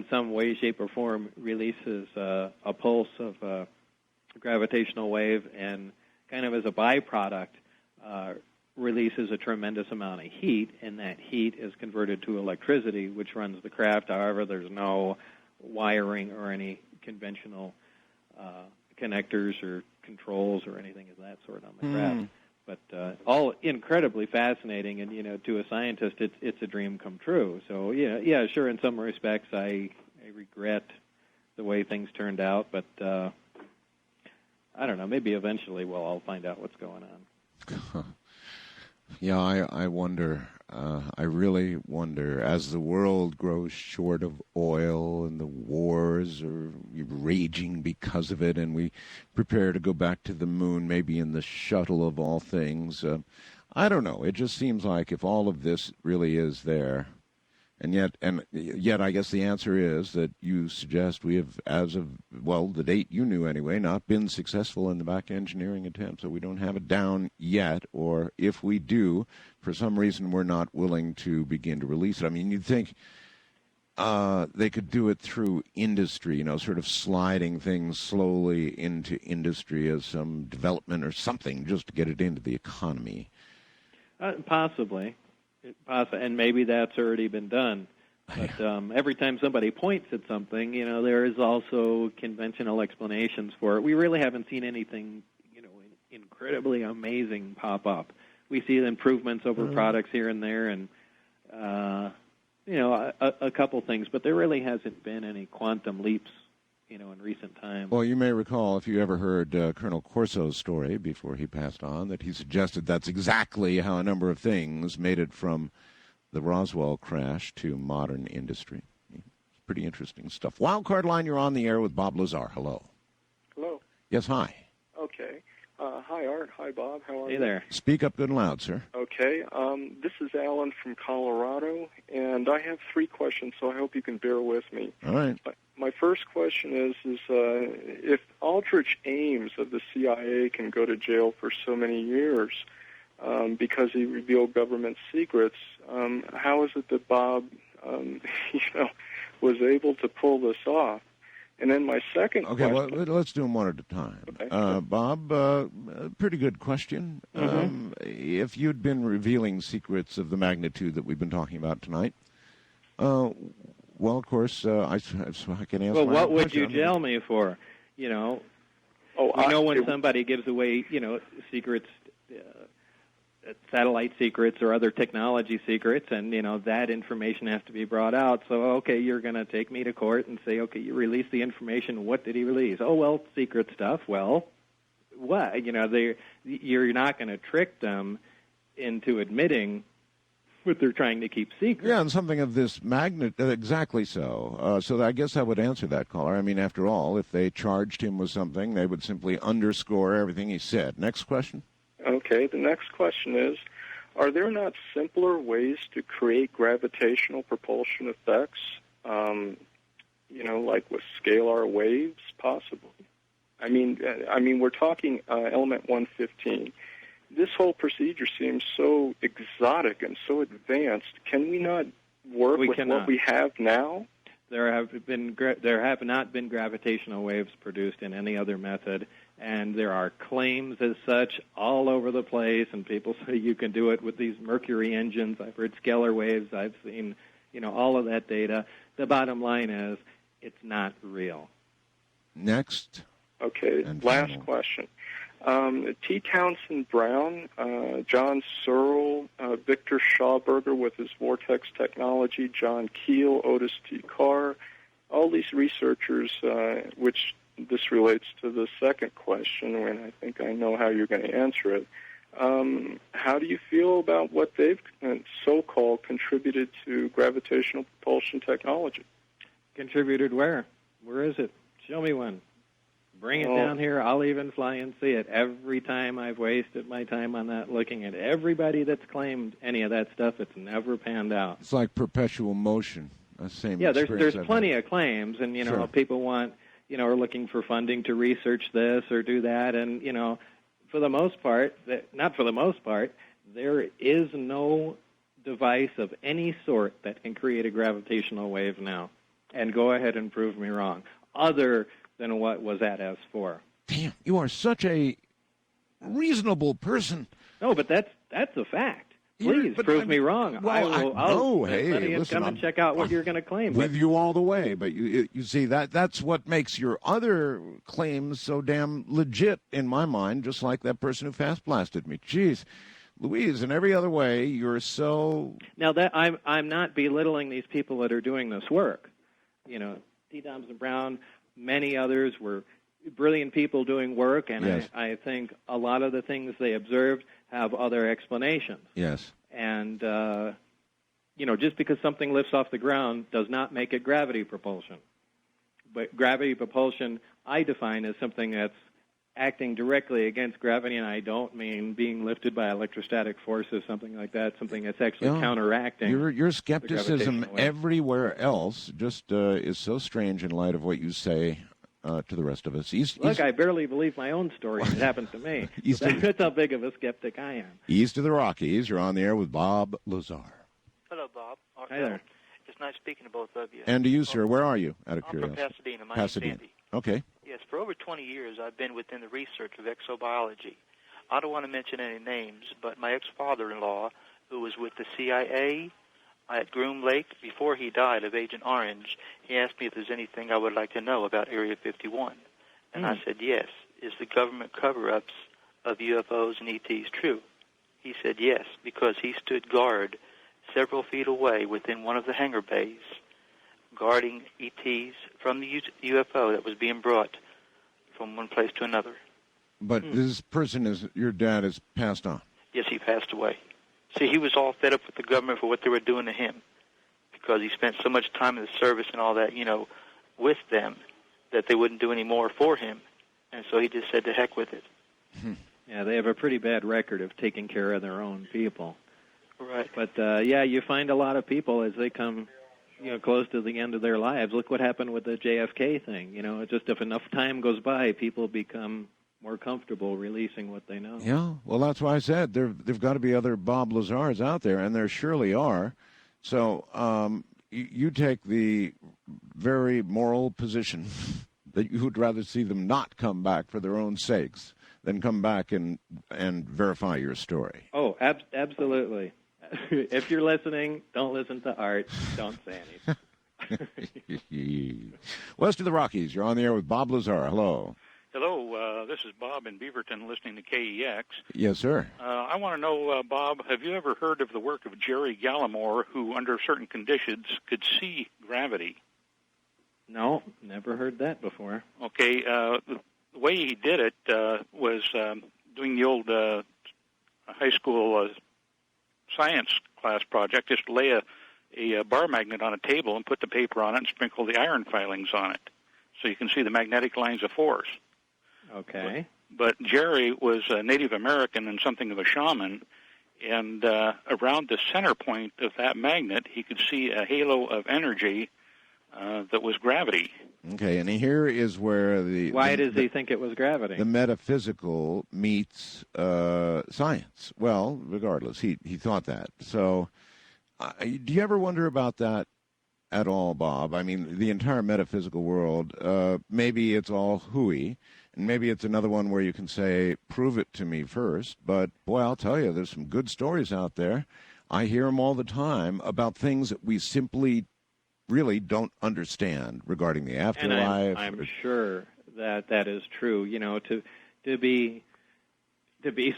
some way, shape, or form, releases a pulse of a gravitational wave, and kind of as a byproduct, releases a tremendous amount of heat, and that heat is converted to electricity, which runs the craft. However, there's no wiring or any conventional connectors or controls or anything of that sort on the craft. But all incredibly fascinating, and to a scientist, it's a dream come true. So yeah, sure. In some respects, I regret the way things turned out, but I don't know. Maybe eventually we'll all find out what's going on. Yeah, I wonder. I really wonder, as the world grows short of oil and the wars are raging because of it, and we prepare to go back to the moon, maybe in the shuttle of all things. I don't know. It just seems like if all of this really is there, and yet, I guess the answer is that you suggest we have, as of, well, the date you knew anyway, not been successful in the back engineering attempt. So we don't have it down yet, or if we do, for some reason, we're not willing to begin to release it. I mean, you'd think they could do it through industry, sort of sliding things slowly into industry as some development or something, just to get it into the economy. Possibly. And maybe that's already been done. But every time somebody points at something, there is also conventional explanations for it. We really haven't seen anything, incredibly amazing pop up. We see improvements over products here and there, and a couple things, but there really hasn't been any quantum leaps, in recent times. Well, you may recall, if you ever heard Colonel Corso's story before he passed on, that he suggested that's exactly how a number of things made it from the Roswell crash to modern industry. It's pretty interesting stuff. Wildcard Line, you're on the air with Bob Lazar. Hello. Hello. Yes, hi. Okay. Hi, Art. Hi, Bob. How are you? Hey there. Speak up good and loud, sir. Okay. This is Alan from Colorado, and I have 3 questions, so I hope you can bear with me. All right. My first question is if Aldrich Ames of the CIA can go to jail for so many years because he revealed government secrets, how is it that Bob, was able to pull this off? And then my second question... Okay, well, let's do them one at a time. Okay. Bob, pretty good question. If you'd been revealing secrets of the magnitude that we've been talking about tonight, well, of course, I can answer. Well, what would you jail me for? When somebody gives away, secrets, satellite secrets or other technology secrets, and, that information has to be brought out. So, okay, you're going to take me to court and say, okay, you released the information. What did he release? Oh, well, secret stuff. Well, what? You're not going to trick them into admitting what they're trying to keep secret. Yeah, and something of this magnitude, exactly so. So I guess that would answer that caller. I mean, after all, if they charged him with something, they would simply underscore everything he said. Next question. Okay, the next question is, are there not simpler ways to create gravitational propulsion effects, like with scalar waves, possibly? I mean, we're talking element 115. This whole procedure seems so exotic and so advanced. Can we not work with what we have now? There have not been gravitational waves produced in any other method, and there are claims as such all over the place, and people say you can do it with these Mercury engines. I've heard scalar waves. I've seen, all of that data. The bottom line is it's not real. Next. Okay, last question. T. Townsend Brown, John Searle, Victor Schauberger with his Vortex technology, John Keel, Otis T. Carr, all these researchers, which this relates to the second question, and I think I know how you're going to answer it. How do you feel about what they've so-called contributed to gravitational propulsion technology? Contributed where? Where is it? Show me one. Bring it down here. I'll even fly and see it. Every time I've wasted my time on that, looking at everybody that's claimed any of that stuff, it's never panned out. It's like perpetual motion. Same. Yeah, there's plenty of claims, and Sure. People want, are looking for funding to research this or do that, and for the most part, not for the most part, there is no device of any sort that can create a gravitational wave now. And go ahead and prove me wrong. Other than what was at S4. Damn, you are such a reasonable person. No, but that's That's a fact. Yeah, Please but prove I'm- me wrong. well, I'll hey, let you listen, come and check out what you're going to claim. with you all the way. But you see, that's what makes your other claims so damn legit in my mind, just like that person who fast blasted me. Jeez, Louise, in every other way, you're so... Now, that I'm not belittling these people that are doing this work. You know, T. Thompson Brown, many others were brilliant people doing work, and Yes. I think a lot of the things they observed have other explanations. Yes. And, you know, just because something lifts off the ground does not make it gravity propulsion. But gravity propulsion, I define as something that's acting directly against gravity, and I don't mean being lifted by electrostatic forces, something like that, something that's actually counteracting. Your skepticism gravitational wave. everywhere else just is so strange in light of what you say to the rest of us. Look, I barely believe my own story. It happened to me. That's how big of a skeptic I am. East of the Rockies, you're on the air with Bob Lazar. Hello, Bob. Hi there. It's nice speaking to both of you. And to you, sir, where are you, out of I'm curiosity? from Pasadena. My Pasadena. name's Andy. Okay. Yes, for over 20 years, I've been within the research of exobiology. I don't want to mention any names, but my ex-father-in-law, who was with the CIA at Groom Lake, before he died of Agent Orange, he asked me if there's anything I would like to know about Area 51. And I said, yes. Is the government cover-ups of UFOs and ETs true? He said yes, because he stood guard several feet away within one of the hangar bays, guarding ETs from the UFO that was being brought from one place to another. But this person, your dad, is passed on. Yes, he passed away. See, he was all fed up with the government for what they were doing to him because he spent so much time in the service and all that, you know, with them that they wouldn't do any more for him. And so he just said to heck with it. Yeah, they have a pretty bad record of taking care of their own people. Right. But, yeah, you find a lot of people as they come, you know, close to the end of their lives. Look what happened with the JFK thing. You know, just if enough time goes by, people become more comfortable releasing what they know. Yeah, well, that's why I said there've got to be other Bob Lazars out there, and there surely are. So you take the very moral position that you would rather see them not come back for their own sakes than come back and verify your story. Oh, absolutely. If you're listening, don't listen to Art. Don't say anything. West of the Rockies, you're on the air with Bob Lazar. Hello. Hello, this is Bob in Beaverton listening to KEX. Yes, sir. I want to know, Bob, have you ever heard of the work of Jerry Gallimore, who under certain conditions could see gravity? No, never heard that before. Okay, the way he did it was doing the old high school science class project, just lay a bar magnet on a table and put the paper on it and sprinkle the iron filings on it so you can see the magnetic lines of force. Okay. But Jerry was a Native American and something of a shaman, and around the center point of that magnet, he could see a halo of energy that was gravity. Okay, and here is where Why does he think it was gravity? The metaphysical meets science. Well, regardless, he thought that. So do you ever wonder about that at all, Bob? I mean, the entire metaphysical world, maybe it's all hooey, and maybe it's another one where you can say, prove it to me first. But, boy, I'll tell you, there's some good stories out there. I hear them all the time about things that we simply really don't understand regarding the afterlife. And I'm sure that is true. You know, to be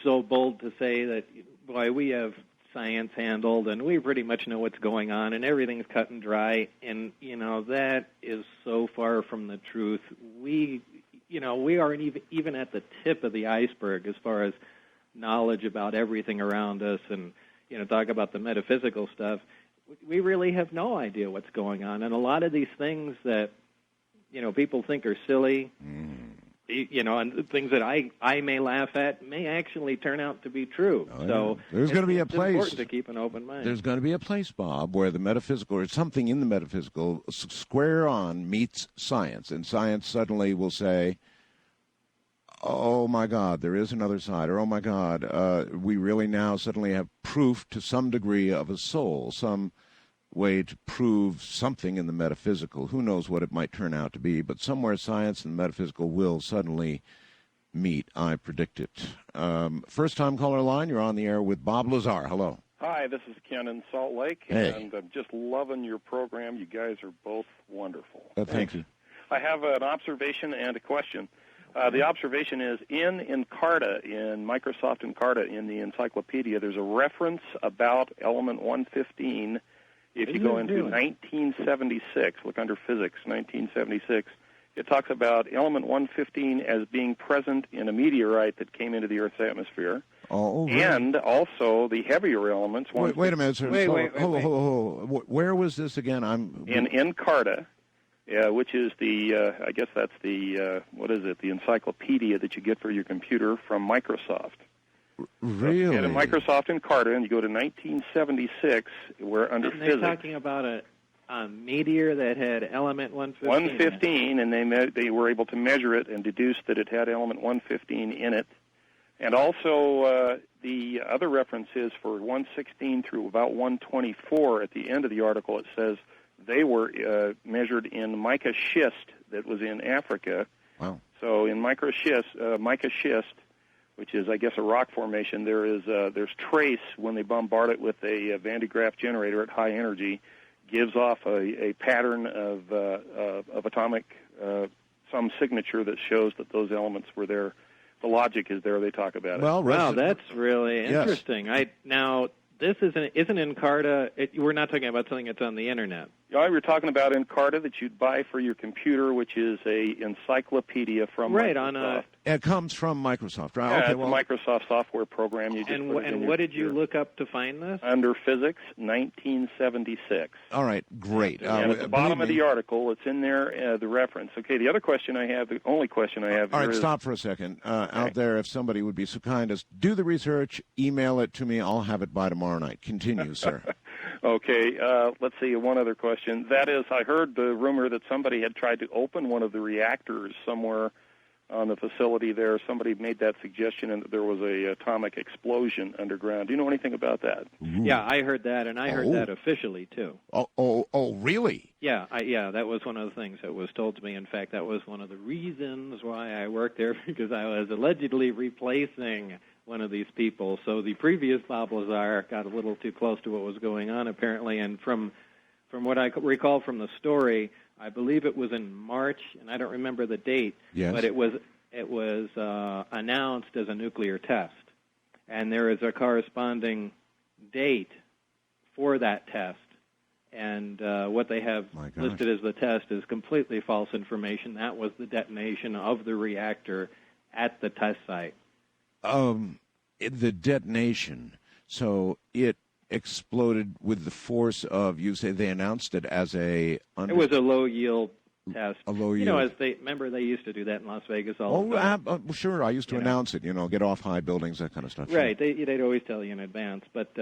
so bold to say that, boy, we have science handled and we pretty much know what's going on and everything's cut and dry, and you know that is so far from the truth. We aren't even at the tip of the iceberg as far as knowledge about everything around us, and you know, talk about the metaphysical stuff. We really have no idea what's going on, and a lot of these things that you know people think are silly. You know, and things that I may laugh at may actually turn out to be true. Oh, yeah. So there's going to be a it's place. important to keep an open mind. There's going to be a place, Bob, where the metaphysical or something in the metaphysical square on meets science, and science suddenly will say, "Oh my God, there is another side," or "Oh my God, we really now suddenly have proof to some degree of a soul, some way to prove something in the metaphysical." Who knows what it might turn out to be, but somewhere science and metaphysical will suddenly meet. I predict it. First-time caller line, you're on the air with Bob Lazar. Hello. Hi, this is Ken in Salt Lake, Hey. and I'm just loving your program. You guys are both wonderful. Thank you. I have an observation and a question. The observation is in Encarta, in Microsoft Encarta, in the encyclopedia, there's a reference about element 115. If you go into 1976, look under physics, 1976, it talks about element 115 as being present in a meteorite that came into the Earth's atmosphere. Oh, really? And also the heavier elements. Wait a minute, sir. Wait. Where was this again? In Encarta, which is the, I guess that's the, what is it, the encyclopedia that you get for your computer from Microsoft. Really? Get a Microsoft Encarta, and you go to 1976, where under and they're physics. talking about a meteor that had element 115. 115, and they were able to measure it and deduce that it had element 115 in it. And also, the other reference is for 116 through about 124 at the end of the article. It says they were measured in mica schist that was in Africa. Wow. So in mica schist, which is, I guess, a rock formation, there's trace when they bombard it with a Van de Graaff generator at high energy, gives off a pattern of atomic, some signature that shows that those elements were there. The logic is there. They talk about it. Well, Wow, that's really Yes. interesting. Now, this isn't Encarta. We're not talking about something that's on the Internet. Yeah, we were talking about Encarta that you'd buy for your computer, which is a encyclopedia from Right, Microsoft. on a... It comes from Microsoft, right? Yeah, Okay, it's well, a Microsoft software program. You just And, put it in and your what did you computer. look up to find this? Under physics, 1976. all right, great. And at the bottom of the article, it's in there, the reference. Okay, the other question I have, the only question I have All here right, is... stop for a second. Out there, if somebody would be so kind as do the research, email it to me. I'll have it by tomorrow night. Continue, sir. Okay, let's see, one other question. That is, I heard the rumor that somebody had tried to open one of the reactors somewhere on the facility there. Somebody made that suggestion and that there was a atomic explosion underground. Do you know anything about that? Yeah, I heard that, and I heard that officially, too. Oh, really? Yeah, that was one of the things that was told to me. In fact, that was one of the reasons why I worked there, because I was allegedly replacing one of these people. So the previous Bob Lazar got a little too close to what was going on, apparently, and from what I recall from the story, I believe it was in March, and I don't remember the date, Yes. but it was announced as a nuclear test. And there is a corresponding date for that test. And what they have listed as the test is completely false information. That was the detonation of the reactor at the test site. The detonation. So it exploded with the force of, you say they announced it as a... It was a low-yield test. A low yield. You know, as they used to do that in Las Vegas all the time. Sure. I used to announce it, get off high buildings, that kind of stuff. Right. They'd always tell you in advance. But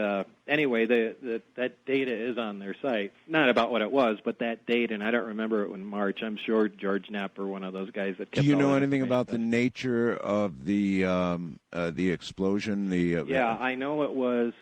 anyway, that data is on their site. Not about what it was, but that date, and I don't remember it in March. I'm sure George Knapp or one of those guys that kept Do you all know that anything information. about the nature of the explosion? Yeah, I know it was...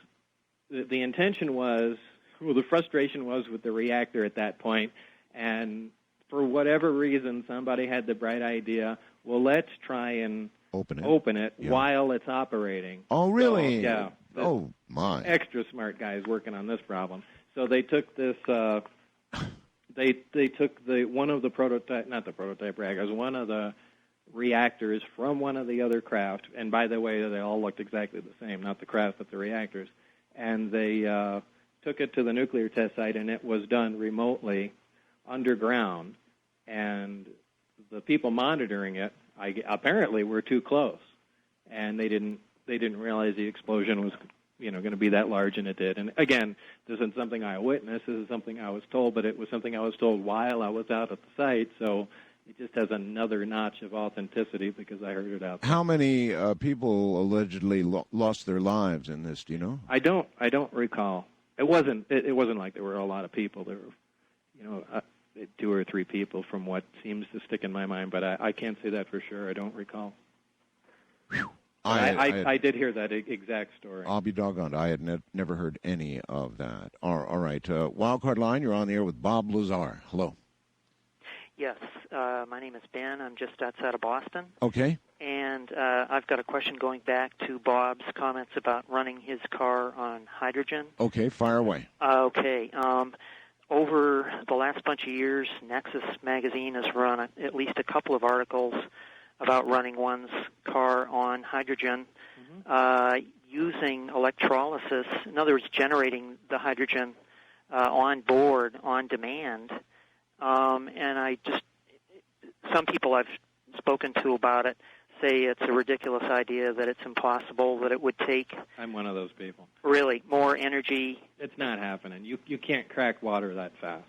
The intention was... Well, the frustration was with the reactor at that point, and... For whatever reason, somebody had the bright idea, well, let's try and open it while it's operating. Oh, really? So, yeah. Oh, my. Extra smart guys working on this problem. So they took this, they took one of the prototype, not the prototype reactors, one of the reactors from one of the other craft, and by the way, they all looked exactly the same, not the craft, but the reactors, and they took it to the nuclear test site, and it was done remotely underground, and the people monitoring it apparently were too close, and they didn't realize the explosion was going to be that large, and it did. And again, this isn't something I witnessed. This is something I was told, but it was something I was told while I was out at the site, so it just has another notch of authenticity because I heard it out there. How many people allegedly lost their lives in this? Do you know? I don't recall. It wasn't like there were a lot of people. There were, 2 or 3 people from what seems to stick in my mind, but I can't say that for sure. I don't recall. I did hear that exact story. I'll be doggone. I had never heard any of that. All right. Wildcard line, you're on the air with Bob Lazar. Hello. Yes, my name is Ben. I'm just outside of Boston. Okay. And I've got a question going back to Bob's comments about running his car on hydrogen. Okay, fire away. Okay. Over the last bunch of years, Nexus magazine has run at least a couple of articles about running one's car on hydrogen using electrolysis. In other words, generating the hydrogen on board, on demand. And some people I've spoken to about it say it's a ridiculous idea, that it's impossible, that it would take... I'm one of those people. Really, more energy. It's not happening. You can't crack water that fast.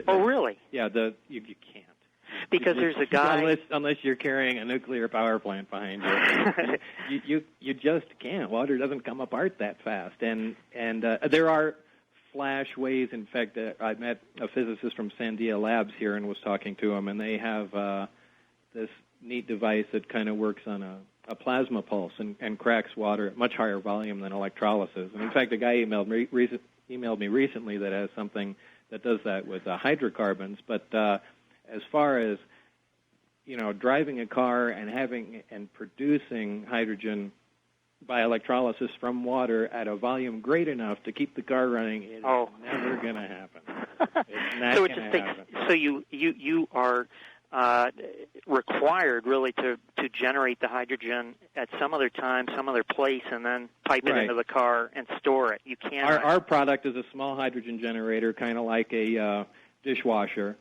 Really? Yeah, you can't. Because there's a guy... Unless you're carrying a nuclear power plant behind you. you just can't. Water doesn't come apart that fast. And there are flash ways. In fact, I met a physicist from Sandia Labs here and was talking to him, and they have this neat device that kind of works on a plasma pulse and cracks water at much higher volume than electrolysis. And in fact, a guy emailed me recently that has something that does that with hydrocarbons. But as far as driving a car and producing hydrogen by electrolysis from water at a volume great enough to keep the car running, it's never going to happen. It's not going to happen. So you are required really to generate the hydrogen at some other time, some other place, and then pipe it into the car and store it. You can't. Our product is a small hydrogen generator, kind of like a dishwasher.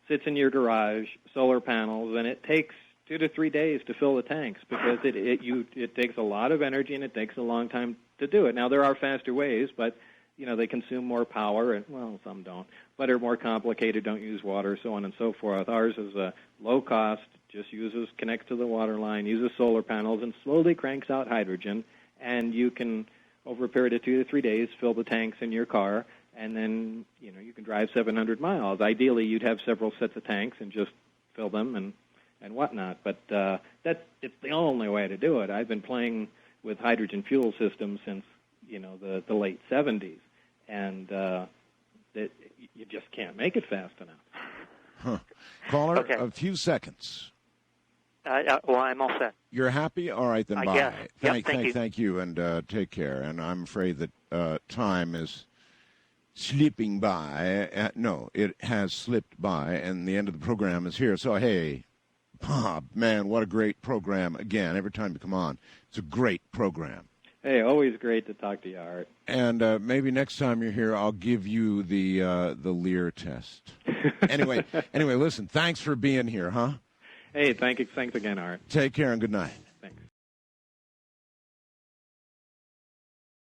Sits in your garage, solar panels, and it takes 2 to 3 days to fill the tanks because it takes a lot of energy and it takes a long time to do it. Now there are faster ways, but they consume more power, and some don't, but are more complicated, don't use water, so on and so forth. Ours is low cost, just connects to the water line, uses solar panels, and slowly cranks out hydrogen, and you can, over a period of 2 to 3 days, fill the tanks in your car, and then you can drive 700 miles. Ideally, you'd have several sets of tanks and just fill them and whatnot, but it's the only way to do it. I've been playing with hydrogen fuel systems since the late 70s. And you just can't make it fast enough. Caller, a few seconds. I'm all set. You're happy? All right, then I bye. guess. Thank you, and take care. And I'm afraid that time is slipping by. No, it has slipped by, and the end of the program is here. So, hey, Bob, man, what a great program. Again, every time you come on, it's a great program. Hey, always great to talk to you, Art. And maybe next time you're here, I'll give you the Lear test. Anyway, listen, thanks for being here, huh? Hey, thanks again, Art. Take care and good night.